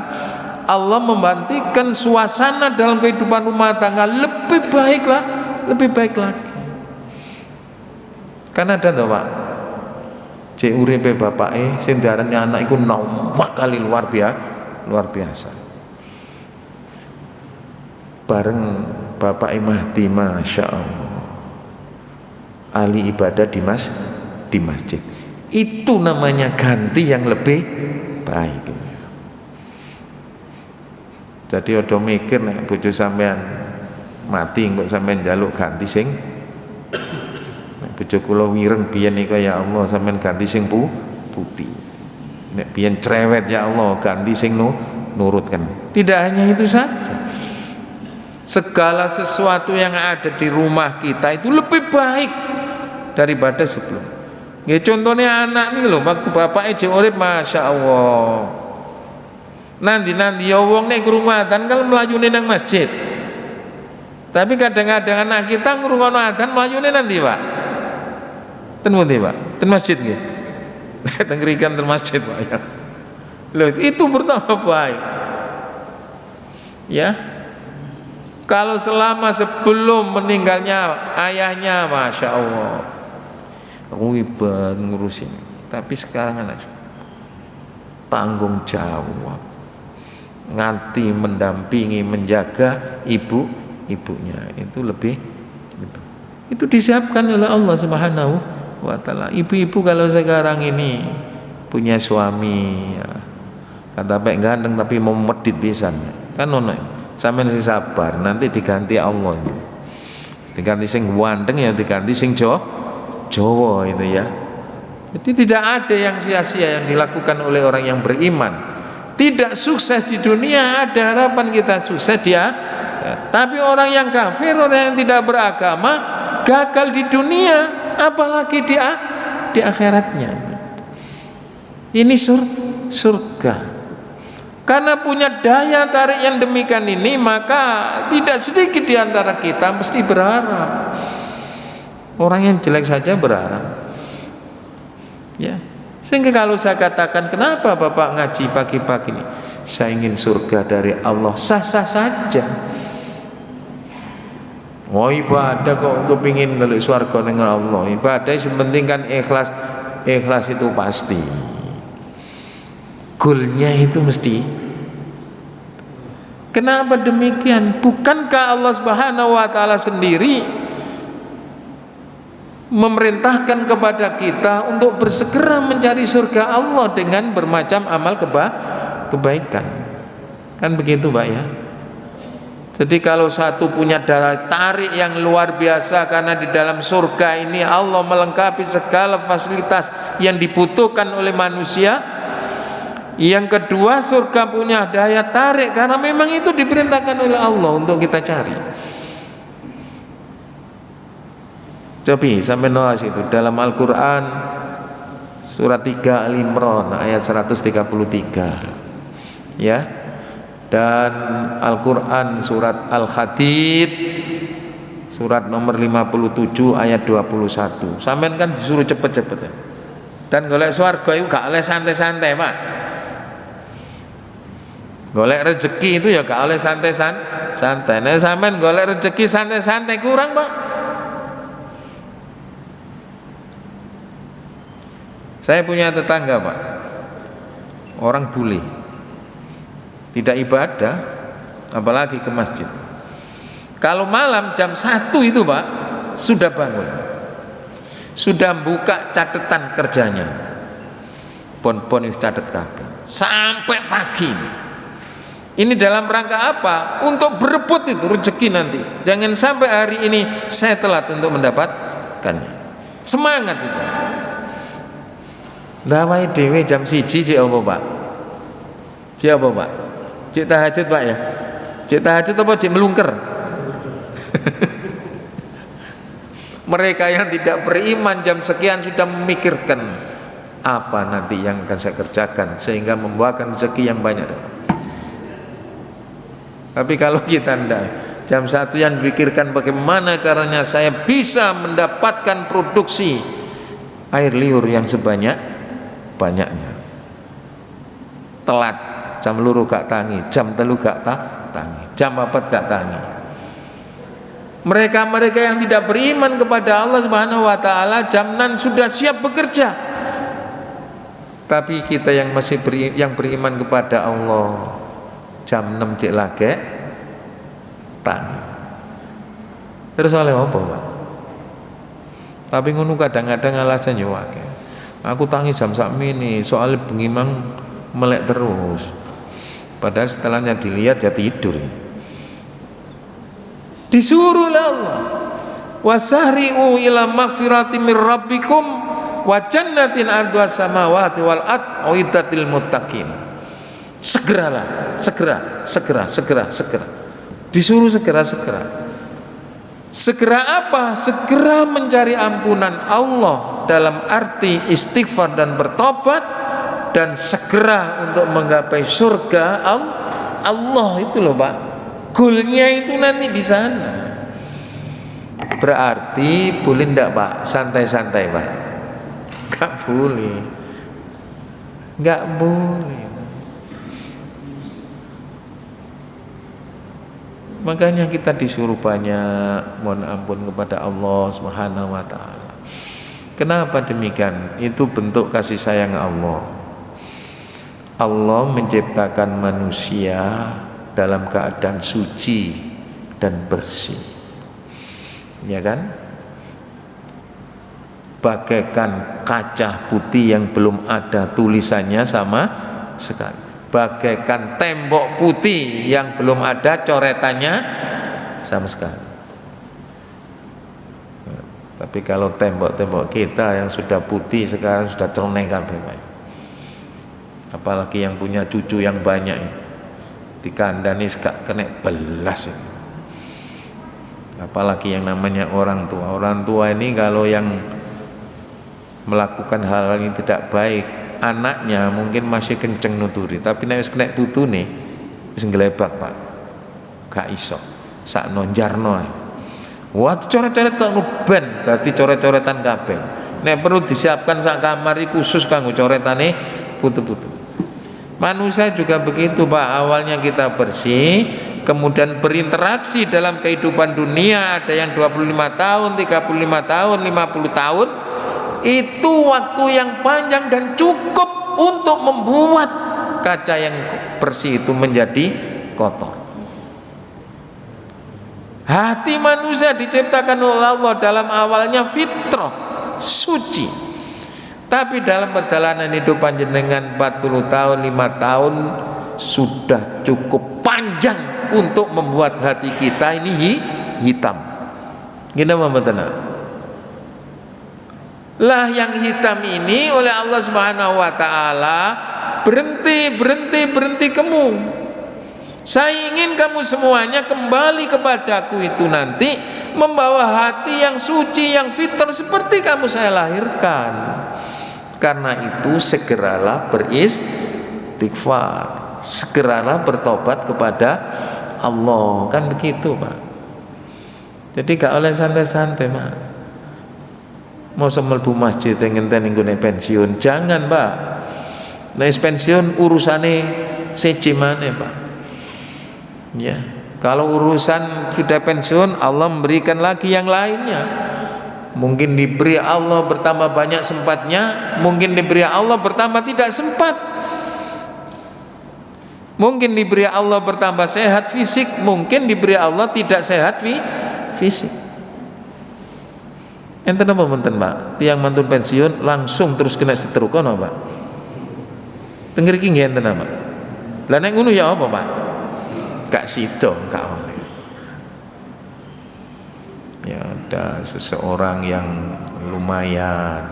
Allah membantikan suasana dalam kehidupan rumah tangga lebih baik lagi. Karena ada toh, Pak, cek uripe bapake sing diarani anak iku nomor kali luar biasa. Bareng bapake mati, masya Allah, ahli ibadah di masjid. Itu namanya ganti yang lebih baik. Jadi odo mikir nek bojo sampean mati kok sampean njaluk ganti sing, nek bojo kula wireng biyen niku ya Allah sampean ganti sing putih. Nek biyen cerewet ya Allah ganti sing nurutkan. Tidak hanya itu saja. Segala sesuatu yang ada di rumah kita itu lebih baik daripada sebelum. Nggih contohnya anak nih loh, waktu bapaknya jek urip masya Allah. Nanti ya wong nek krungu adzan kalau melayune nang masjid. Tapi kadang-kadang anak kita ngrungokno adzan melayune nanti, Pak. Ten pundi, Pak? Ten masjid nggih. Ten ngrikan ten masjid, Pak, ya. Loh, itu pertama baik. Ya. Kalau selama sebelum meninggalnya ayahnya, masya Allah, ribet ngurusin. Tapi sekarang anak tanggung jawab, nganti mendampingi, menjaga ibunya itu lebih Itu disiapkan oleh Allah Subhanahu wa taala. Ibu-ibu kalau sekarang ini punya suami ya, kata pek ganteng tapi mau medit pisan. Kan ono. Sampeyan sing sabar, nanti diganti Allah. Diganti sing ganteng ya diganti sing Jawa itu ya. Jadi tidak ada yang sia-sia yang dilakukan oleh orang yang beriman. Tidak sukses di dunia, ada harapan kita sukses dia. Ya. Tapi orang yang kafir, orang yang tidak beragama, gagal di dunia, apalagi di akhiratnya. Ini surga. Karena punya daya tarik yang demikian ini, maka tidak sedikit di antara kita mesti berharap. Orang yang jelek saja berharap. Ya. Sehingga kalau saya katakan, kenapa Bapak ngaji pagi-pagi ini? Saya ingin surga dari Allah, sah-sah saja. Oh ibadah kok kepingin dari surga dengan Allah. Ibadah sepenting kan ikhlas. Ikhlas itu pasti. Goalnya itu mesti. Kenapa demikian? Bukankah Allah Subhanahu wa taala sendiri memerintahkan kepada kita untuk bersegera mencari surga Allah dengan bermacam amal kebaikan? Kan begitu, Pak ya? Jadi kalau satu punya daya tarik yang luar biasa, karena di dalam surga ini Allah melengkapi segala fasilitas yang dibutuhkan oleh manusia. Yang kedua, surga punya daya tarik karena memang itu diperintahkan oleh Allah untuk kita cari. Coba sampai nulis itu dalam Al-Quran surat 3 Al-Imran ayat 133 ya, dan Al-Quran surat Al-Hadid surat nomor 57 ayat 21. Sampean kan disuruh cepet-cepet ya. Dan golek swarga itu gak oleh santai-santai, Pak. Golek rezeki itu ya gak oleh santai-santai. Nah sampean golek rezeki santai-santai kurang, Pak. Saya punya tetangga, Pak, orang bule, tidak ibadah, apalagi ke masjid. Kalau malam jam 1 itu, Pak, sudah bangun, sudah buka catatan kerjanya, pon-pon yang catat kabeh sampai pagi. Ini dalam rangka apa? Untuk berebut itu rezeki nanti. Jangan sampai hari ini saya telat untuk mendapatkannya. Semangat itu. Dawai dewe jam 1 cik apa, Pak? Cik apa, Pak? Cik tahajud, Pak ya? Cik tahajud apa cik melungker? Mereka yang tidak beriman jam sekian sudah memikirkan apa nanti yang akan saya kerjakan sehingga membawakan rezeki yang banyak. Tapi kalau kita tidak, jam 1 yang pikirkan bagaimana caranya saya bisa mendapatkan produksi air liur yang sebanyak-banyaknya. Telat, jam luru gak tangi, jam telu gak tangi, jam 4 gak tangi. Mereka-mereka yang tidak beriman kepada Allah Subhanahu wa taala jam 6 sudah siap bekerja. Tapi kita yang masih beriman kepada Allah jam 6 cek lagi tangi. Terus oleh apa, Pak? Tapi ngono kadang-kadang alasan yo akeh. Aku tangi jam sakmene soalnya bengi mang melek terus. Padahal setelahnya dilihat ya tidur. Disuruh oleh Allah, wasari'u ila magfirati mir rabbikum wa jannatin arduhas samawati wal ard uiddatil muttaqin. Segeralah, segera. Disuruh segera. Segera apa? Segera mencari ampunan Allah dalam arti istighfar dan bertobat, dan segera untuk menggapai surga Allah itu loh, Pak. Goalnya itu nanti di sana. Berarti boleh ndak, Pak? Santai-santai, Pak? Nggak boleh. Makanya kita disuruh banyak mohon ampun kepada Allah Subhanahu wa taala. Kenapa demikian? Itu bentuk kasih sayang Allah. Allah menciptakan manusia dalam keadaan suci dan bersih. Ya kan? bagaikan kaca putih yang belum ada tulisannya sama sekali, bagaikan tembok putih yang belum ada coretannya sama sekali. Tapi kalau tembok-tembok kita yang sudah putih sekarang sudah cernih kabeh, apalagi yang punya cucu yang banyak, dikandani gak kena belas ini. Apalagi yang namanya orang tua ini kalau yang melakukan hal-hal yang tidak baik, anaknya mungkin masih kenceng nuturi, tapi nek wis kena putune wis nglebak Pak, gak iso sakno njarno. Wah coret-coret kok ngeben dadi coret-coretan kabeh. Nek perlu disiapkan sak kamar khusus kanggo coretane putu-putu. Manusia juga begitu Pak, awalnya kita bersih, kemudian berinteraksi dalam kehidupan dunia, ada yang 25 tahun, 35 tahun, 50 tahun. Itu waktu yang panjang dan cukup untuk membuat kaca yang bersih itu menjadi kotor. Hati manusia diciptakan oleh Allah dalam awalnya fitrah, suci. Tapi dalam perjalanan hidup panjenengan 40 tahun, 5 tahun sudah cukup panjang untuk membuat hati kita ini hitam. Gini mboten. Lah yang hitam ini oleh Allah Subhanahu wa taala, berhenti kamu. Saya ingin kamu semuanya kembali kepadaku itu nanti membawa hati yang suci, yang fitrah seperti kamu saya lahirkan. Karena itu segeralah beristighfar, segeralah bertobat kepada Allah, kan begitu Pak. Jadi gak oleh santai-santai Pak. Mau mlebu masjid ngenten nggone pensiun, jangan Pak. Nek pensiun urusane siji maneh Pak. Ya, kalau urusan sudah pensiun, Allah memberikan lagi yang lainnya. Mungkin diberi Allah bertambah banyak sempatnya, mungkin diberi Allah bertambah tidak sempat. Mungkin diberi Allah bertambah sehat fisik, mungkin diberi Allah tidak sehat fisik. Enten apa menten Pak? Tiang mantun pensiun langsung terus kena stroke ono Pak. Tengger iki nggih enten apa? Lah nek ngono ya apa Pak? Gak sido, gak oleh. Ya ada seseorang yang lumayan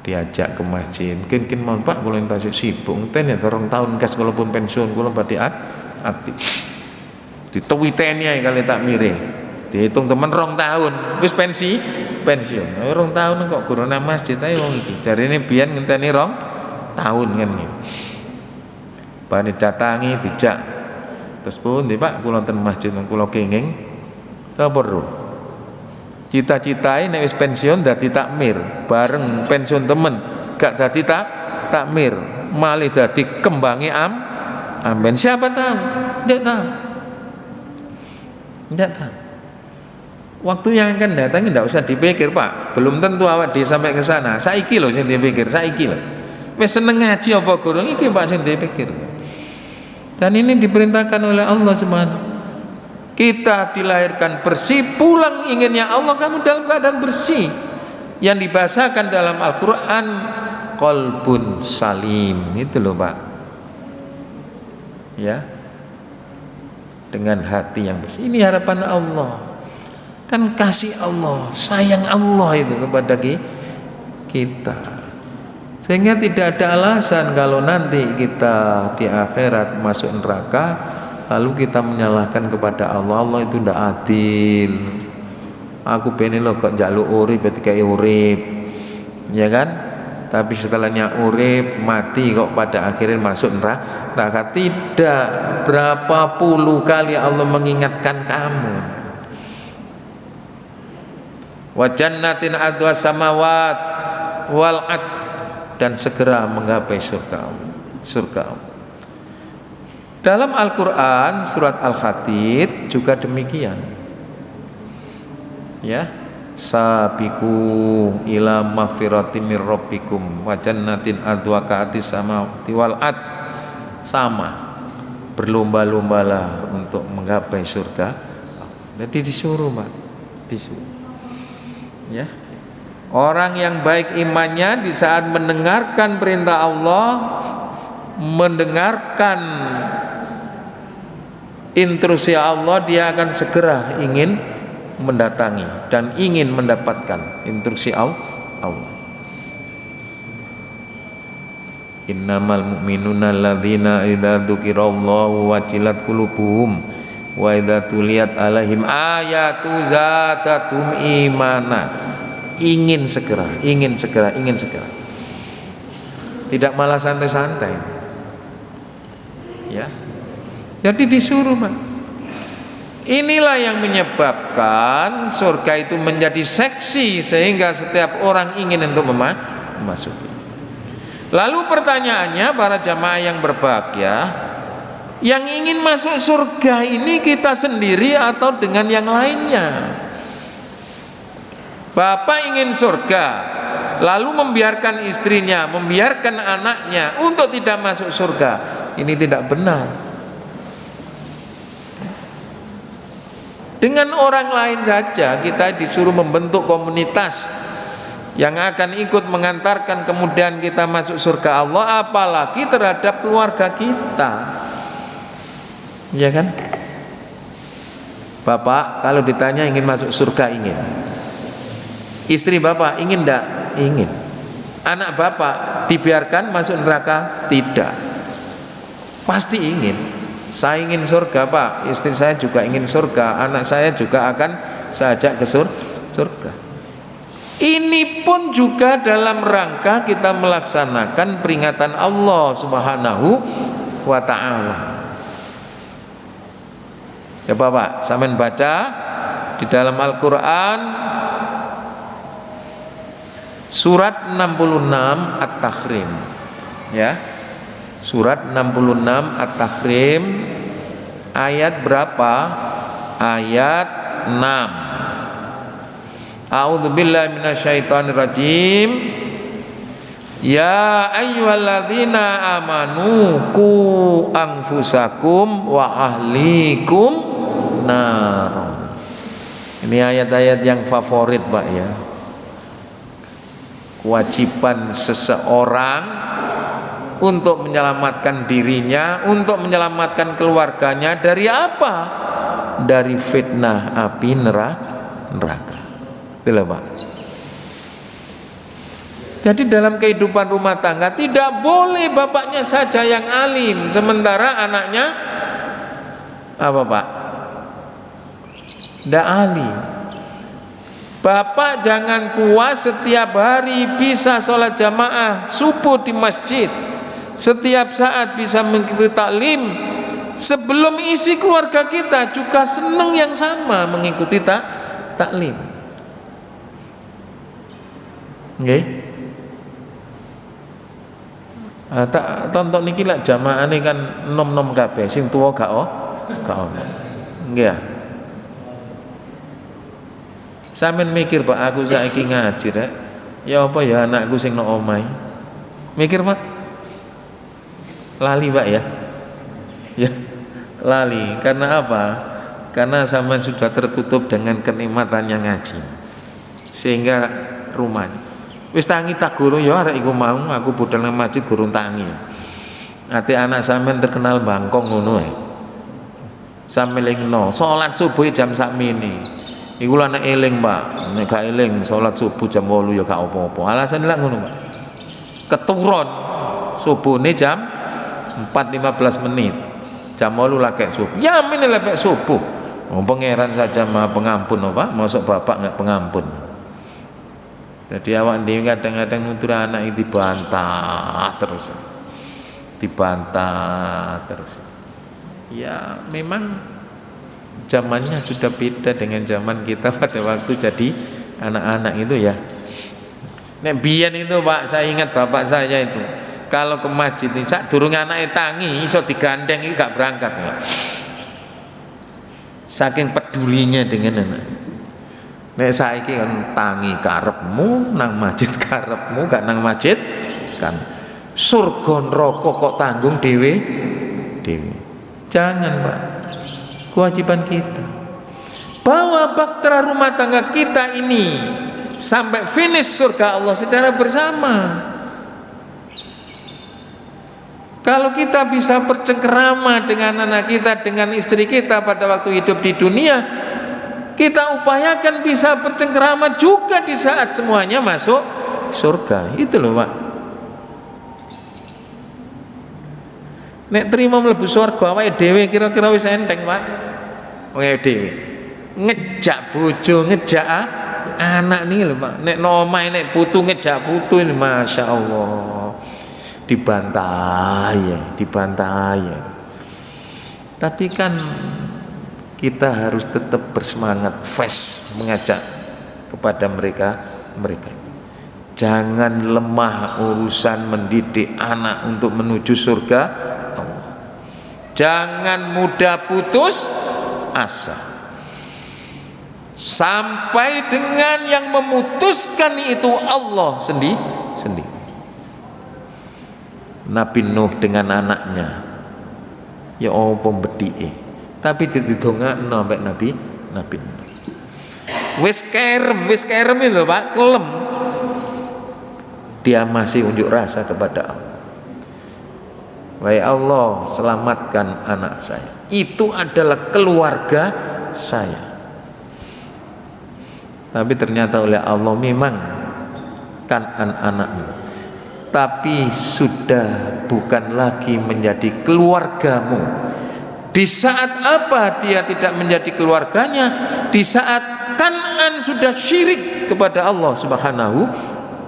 diajak ke masjid, mungkin mau Pak kalau entasik sibuk ten ya 2 tahun kas walaupun pensiun kula badhe aktif dituwiteni ae kali tak mirih dihitung temen 2 tahun wis pensiun 2 tahun kok guru nang masjid ae wong iki jarine biyen ngenteni 2 tahun kan iki bane datangi dijak terus pundi Pak kula ten masjid kula kenging sapa ro cita-citai nek wis pensiun dadi takmir bareng pensiun temen gak dadi takmir malih dadi kembangi amben siapa tahu tidak tahu waktu yang akan datang tidak usah dipikir Pak belum tentu awak di sampai ke sana saiki lho sing dipikir saiki lho wis seneng ngaji apa gurung iki Pak sing dipikir dan ini diperintahkan oleh Allah Subhanahu. Kita dilahirkan bersih, pulang inginnya Allah kamu dalam keadaan bersih. Yang dibahasakan dalam Al-Quran qalbun salim, itu loh Pak. Ya, dengan hati yang bersih. Ini harapan Allah. Kan kasih Allah, sayang Allah itu kepada kita. Sehingga tidak ada alasan kalau nanti kita di akhirat masuk neraka lalu kita menyalahkan kepada Allah, Allah itu tidak adil. Aku pengen lo kok jaluk urip ketika urip, ya kan? Tapi setelahnya urip mati kok pada akhirnya masuk neraka. Tidak, berapa puluh kali Allah mengingatkan kamu. Wa jannatin adwa samawat wal ad dan segera menggapai surga. Dalam Al-Quran surat Al-Hadid juga demikian. Ya, sabiqu ila magfiratin mir rabbikum wa jannatin ardhuha ka'atis samawati wal ard. Sama, berlomba-lombalah untuk menggapai surga. Jadi disuruh Pak, disuruh. Ya. Orang yang baik imannya di saat mendengarkan perintah Allah, mendengarkan instruksi Allah, dia akan segera ingin mendatangi dan ingin mendapatkan instruksi Allah. Innamal mu'minuna alladzina idza dzukirallahu wajilat qulubuhum wa idza tuliyat alaihim ayatu zadatum imana. Ingin segera. Tidak malah santai-santai. Ya. Jadi disuruh, Pak. Inilah yang menyebabkan surga itu menjadi seksi sehingga setiap orang ingin untuk memasuki. Lalu pertanyaannya para jamaah yang berbahagia, yang ingin masuk surga ini kita sendiri atau dengan yang lainnya? Bapak ingin surga, lalu membiarkan istrinya, membiarkan anaknya untuk tidak masuk surga. Ini tidak benar. Dengan orang lain saja kita disuruh membentuk komunitas yang akan ikut mengantarkan kemudian kita masuk surga Allah, apalagi terhadap keluarga kita. Ya kan? Bapak kalau ditanya ingin masuk surga, ingin. Istri bapak ingin enggak? Ingin. Anak bapak dibiarkan masuk neraka? Tidak. Pasti ingin. Saya ingin surga, Pak. Istri saya juga ingin surga. Anak saya juga akan saya ajak ke surga. Ini pun juga dalam rangka kita melaksanakan peringatan Allah Subhanahu wa ta'ala. Coba Pak, sampean baca di dalam Al-Quran surat 66 At-Tahrim, ya, surat 66 At-Tahrim ayat berapa? Ayat 6. A'udzubillahi minasyaitonirrajim. Ya ayyuhalladzina amanu qu anfusakum wa ahlikum nar. Ini ayat-ayat yang favorit, Pak, ya. Kewajiban seseorang untuk menyelamatkan dirinya, untuk menyelamatkan keluarganya dari apa? Dari fitnah api neraka. Itulah, Pak. Jadi dalam kehidupan rumah tangga tidak boleh bapaknya saja yang alim sementara anaknya apa, Pak? Tidak alim. Bapak jangan puas setiap hari bisa sholat jamaah subuh di masjid, setiap saat bisa mengikuti taklim. Sebelum isi keluarga kita juga senang yang sama mengikuti taklim. Nggih. Tak tonton niki lak jamaahane kan nom-nom kabeh, sing tuwa gak ono. Nggih. Sampeyan mikir, Pak, aku saiki ngaji rek. Ya apa ya anakku sing nang omahe. Mikir, Pak. Lali, Pak, ya. Ya, lali. Karena apa? Karena sampean sudah tertutup dengan kenikmatannya ngaji. Sehingga rumah wis tangi tak guru ya arek iku mau aku budal nang masjid gurung tangi. Ati anak sampean terkenal bangkong ngono ae. Sampe lingno salat subuh jam sakmene. Iku lha nek eling, Pak. Nek gak eling salat subuh jam 8 ya gak apa-apa. Alasan lak ngono, Pak. Keturun subuhne jam 4.15 menit. Jam 8 lagi subuh. Ya mene lek subuh. Oh, pangeran saja Maha Pengampun, oh, Pak. Masuk bapak enggak pengampun. Jadi awak dhewe kadang-kadang nutur anak itu dibantah terus. Ya memang zamannya sudah beda dengan zaman kita pada waktu jadi anak-anak itu, ya. Nek biyen itu, Pak, saya ingat bapak saya itu kalau ke masjid ini sak durung anake tangi iso digandeng iki gak berangkat, Pak. Saking pedulinya dengan anak. Nek saiki kan tangi karepmu nang masjid karepmu, gak nang masjid kan. Surga neraka kok tanggung dhewe. Jangan, Pak. Kewajiban kita bahwa bahtera rumah tangga kita ini sampai finish surga Allah secara bersama. Kalau kita bisa bercengkerama dengan anak kita, dengan istri kita pada waktu hidup di dunia, kita upayakan bisa bercengkerama juga di saat semuanya masuk surga. Itu loh Pak. Nek terima mlebu surga awake dhewe kira-kira wis enteng Pak. Awake dhewe ngejak bojo, ngejak anak nih lho Pak. Nek no omahe nek putu ngejak putu ini Masya Allah dibantai ya. Tapi kan kita harus tetap bersemangat fresh mengajak kepada mereka. Jangan lemah urusan mendidik anak untuk menuju surga Allah. Jangan mudah putus asa. Sampai dengan yang memutuskan itu Allah sendiri. Nabi Nuh dengan anaknya ya apa bedike, tapi didongakno mbek Nabi Nuh. Wis kerem itu Pak, kelem. Dia masih unjuk rasa kepada Allah. Wahai Allah, selamatkan anak saya. Itu adalah keluarga saya. Tapi ternyata oleh Allah memang kan anak-anakmu, tapi sudah bukan lagi menjadi keluargamu. Di saat apa dia tidak menjadi keluarganya? Di saat Kan'an sudah syirik kepada Allah Subhanahu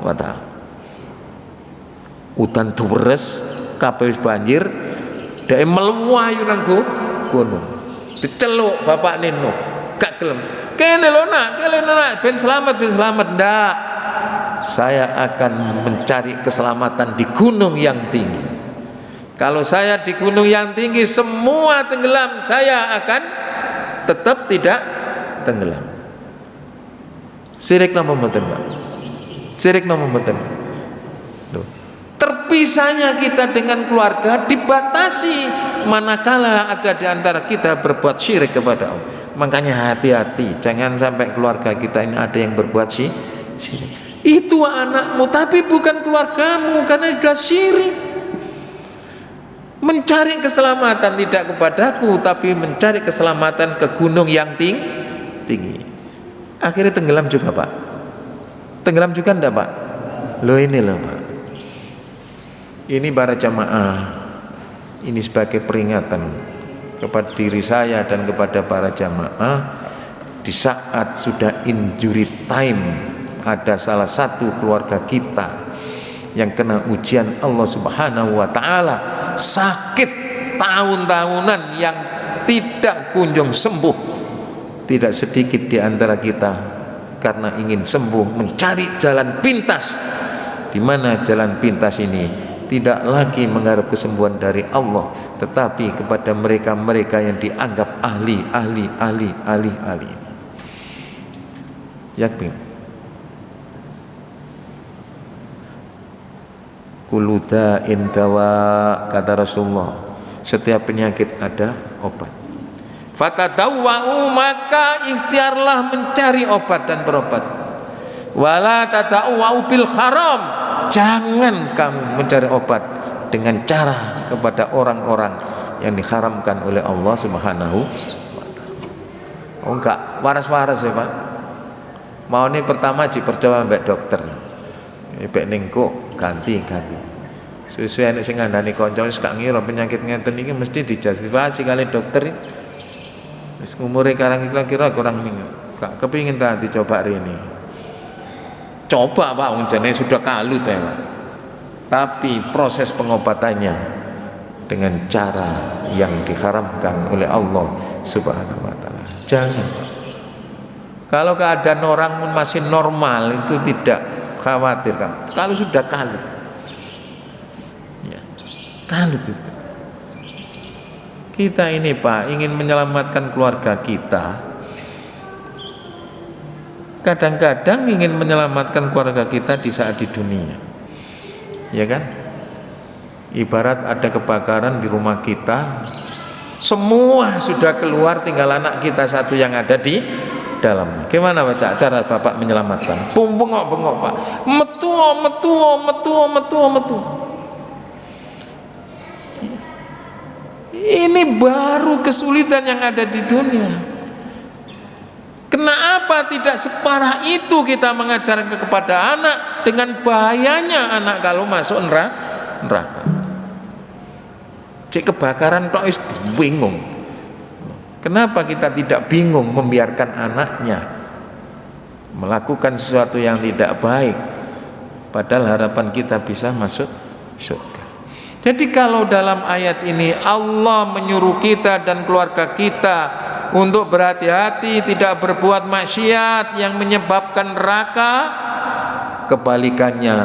wa ta'ala. Udan deres kabeh banjir, dhek mlewayu nang gunung. Diceluk bapak Nuh, gak gelem. Kene lho nak, ben selamat. Ndak. Saya akan mencari keselamatan di gunung yang tinggi. Kalau saya di gunung yang tinggi semua tenggelam, saya akan tetap tidak tenggelam. Syirik napa mboten, Pak? Syirik napa mboten? Terpisahnya kita dengan keluarga dibatasi manakala ada di antara kita berbuat syirik kepada Allah. Makanya hati-hati, jangan sampai keluarga kita ini ada yang berbuat syirik. Itu anakmu tapi bukan keluargamu karena sudah syirik. Mencari keselamatan tidak kepadaku tapi mencari keselamatan ke gunung yang tinggi. Akhirnya tenggelam juga Pak. Tenggelam juga enggak Pak? Loh ini loh Pak. Ini para jamaah, ini sebagai peringatan kepada diri saya dan kepada para jamaah. Di saat sudah injury time, ada salah satu keluarga kita yang kena ujian Allah Subhanahu wa ta'ala, sakit tahun-tahunan yang tidak kunjung sembuh. Tidak sedikit di antara kita karena ingin sembuh mencari jalan pintas, di mana jalan pintas ini tidak lagi mengharap kesembuhan dari Allah, tetapi kepada mereka-mereka yang dianggap ahli. Yakin? Kuluda indawa, kata Rasulullah, setiap penyakit ada obat. Fatadawwa'u, maka ikhtiarlah mencari obat dan berobat. Wala tadawwa'u bil haram, jangan kamu mencari obat dengan cara kepada orang-orang yang diharamkan oleh Allah Subhanahu wa ta'ala. Oh enggak, waras-waras ya Pak. Mau ini pertama percaya mbak dokter. Mbak ningko ganti. Sesuai nek sing ngandani kanca wis gak ngira penyakit ngeten iki mesti dijustifikasi kali dokter. Wis umure karang kira-kira kurang minggu. Gak kepingin ta dicoba ini. Coba Pak, wong jane sudah kalut ya Pak. Tapi proses pengobatannya dengan cara yang diharamkan oleh Allah Subhanahu wa ta'ala. Jangan Pak. Kalau keadaan orang masih normal itu tidak khawatir kan. Kalau sudah kalut, ya, kalut itu. Kita ini Pak ingin menyelamatkan keluarga kita. Kadang-kadang ingin menyelamatkan keluarga kita di saat di dunia, ya kan? Ibarat ada kebakaran di rumah kita, semua sudah keluar, tinggal anak kita satu yang ada di dalamnya. Gimana baca cara Bapak menyelamatkan? Bengok-bengok Pak. Metu. Ini baru kesulitan yang ada di dunia. Kenapa tidak separah itu kita mengajarkan kepada anak dengan bahayanya anak kalau masuk neraka. Cek kebakaran tok is bingung. Kenapa kita tidak bingung membiarkan anaknya melakukan sesuatu yang tidak baik, padahal harapan kita bisa masuk surga. Jadi kalau dalam ayat ini Allah menyuruh kita dan keluarga kita untuk berhati-hati tidak berbuat maksiat yang menyebabkan neraka, kebalikannya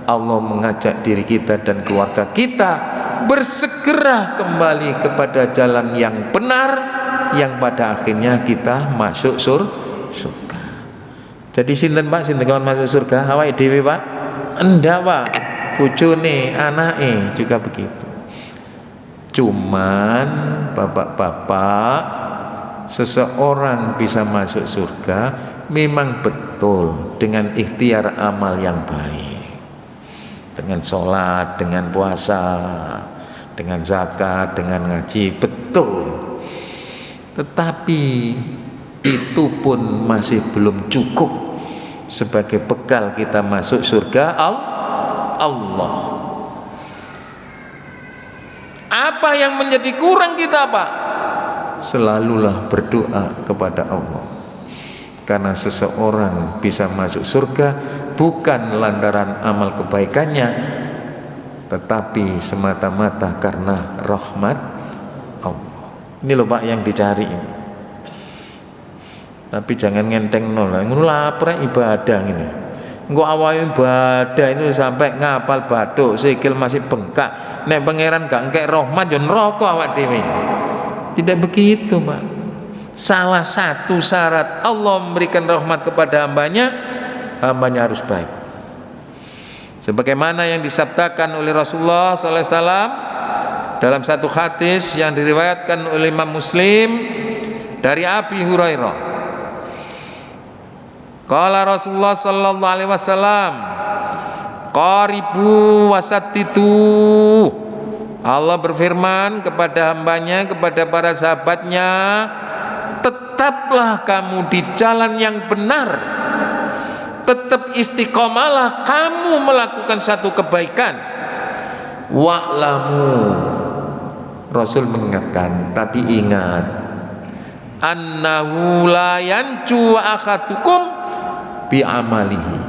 Allah mengajak diri kita dan keluarga kita bersegera kembali kepada jalan yang benar, yang pada akhirnya kita masuk surga. Jadi sinten Pak, sinten kawan masuk surga? Awake dhewe Pak? Enggak Pak, bojone, anake juga begitu. Cuman bapak-bapak, seseorang bisa masuk surga memang betul dengan ikhtiar amal yang baik, dengan sholat, dengan puasa, dengan zakat, dengan ngaji, betul. Tetapi itu pun masih belum cukup sebagai bekal kita masuk surga Allah. Apa yang menjadi kurang kita Pak? Selalulah berdoa kepada Allah. Karena seseorang bisa masuk surga bukan lantaran amal kebaikannya, tetapi semata-mata karena rahmat Allah. Ini loh Pak yang dicari ini. Tapi jangan ngenteng nol, ngono lapar ibadah ini. Engko awal ibadah itu sampai ngapal batuk, sikil masih bengkak. Nek pangeran gak ngekek rahmat yo neraka awak dhewe. Tidak begitu Pak. Salah satu syarat Allah memberikan rahmat kepada hambanya harus baik. Sebagaimana yang disabdakan oleh Rasulullah SAW dalam satu hadis yang diriwayatkan oleh Imam Muslim dari Abi Hurairah. Qala Rasulullah sallallahu alaihi wasallam, qaribu wasattitu. Allah berfirman kepada hambanya, kepada para sahabatnya, tetaplah kamu di jalan yang benar, tetap istiqomalah kamu melakukan satu kebaikan. Wa'lamu, Rasul mengingatkan, tapi ingat, annahu la yanju ahadukum bi amalihi.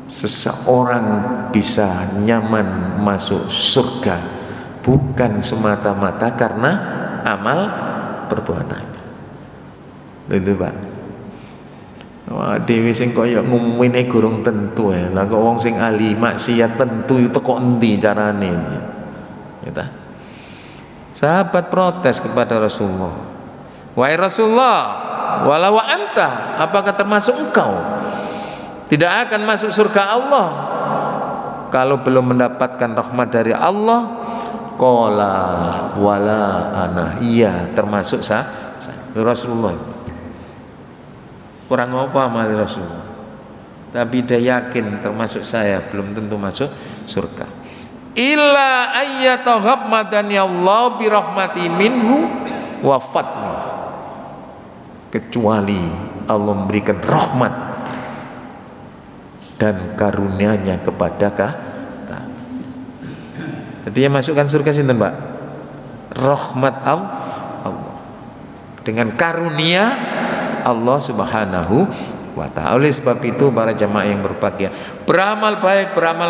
Seseorang bisa nyaman masuk surga bukan semata-mata karena amal perbuatannya. Itu Pak. Wah, dewe sing kaya ngumumine gurung tentu ya. Lah kok wong sing ahli maksiat tentu itu kok endi carane ini. Ya. Sahabat protes kepada Rasulullah. Wahai Rasulullah, walau anta, apakah termasuk engkau tidak akan masuk surga Allah kalau belum mendapatkan rahmat dari Allah? Qala wala ana, iya termasuk Rasulullah. Kurang apa mali Rasulullah, tapi dia yakin termasuk saya, belum tentu masuk surga. Illa ayyataghammadani Allah bi rahmati minhu wa fadli, kecuali Allah memberikan rahmat dan karunia-Nya kepada kami. Jadi yang masukkan surga sinten Pak? Rahmat Allah dengan karunia Allah Subhanahu wa ta'ala. Oleh sebab itu para jamaah yang berbahagia, beramal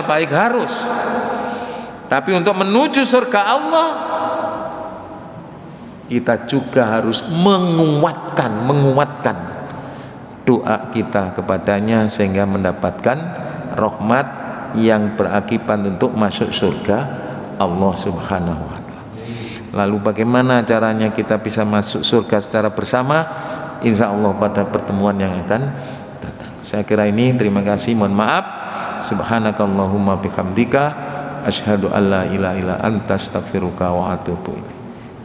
baik harus. Tapi untuk menuju surga Allah, kita juga harus menguatkan doa kita kepadanya sehingga mendapatkan rahmat yang berakibat untuk masuk surga Allah Subhanahu wa ta'ala. Lalu bagaimana caranya kita bisa masuk surga secara bersama? Insya Allah pada pertemuan yang akan datang. Saya kira ini, terima kasih, mohon maaf. Subhanakallahumma bihamdika asyhadu an la ilaha illa anta astaghfiruka wa atubu ilaik.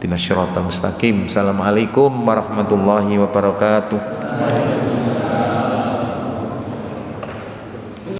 ihdinas siratal mustaqim. Assalamualaikum warahmatullahi wabarakatuh.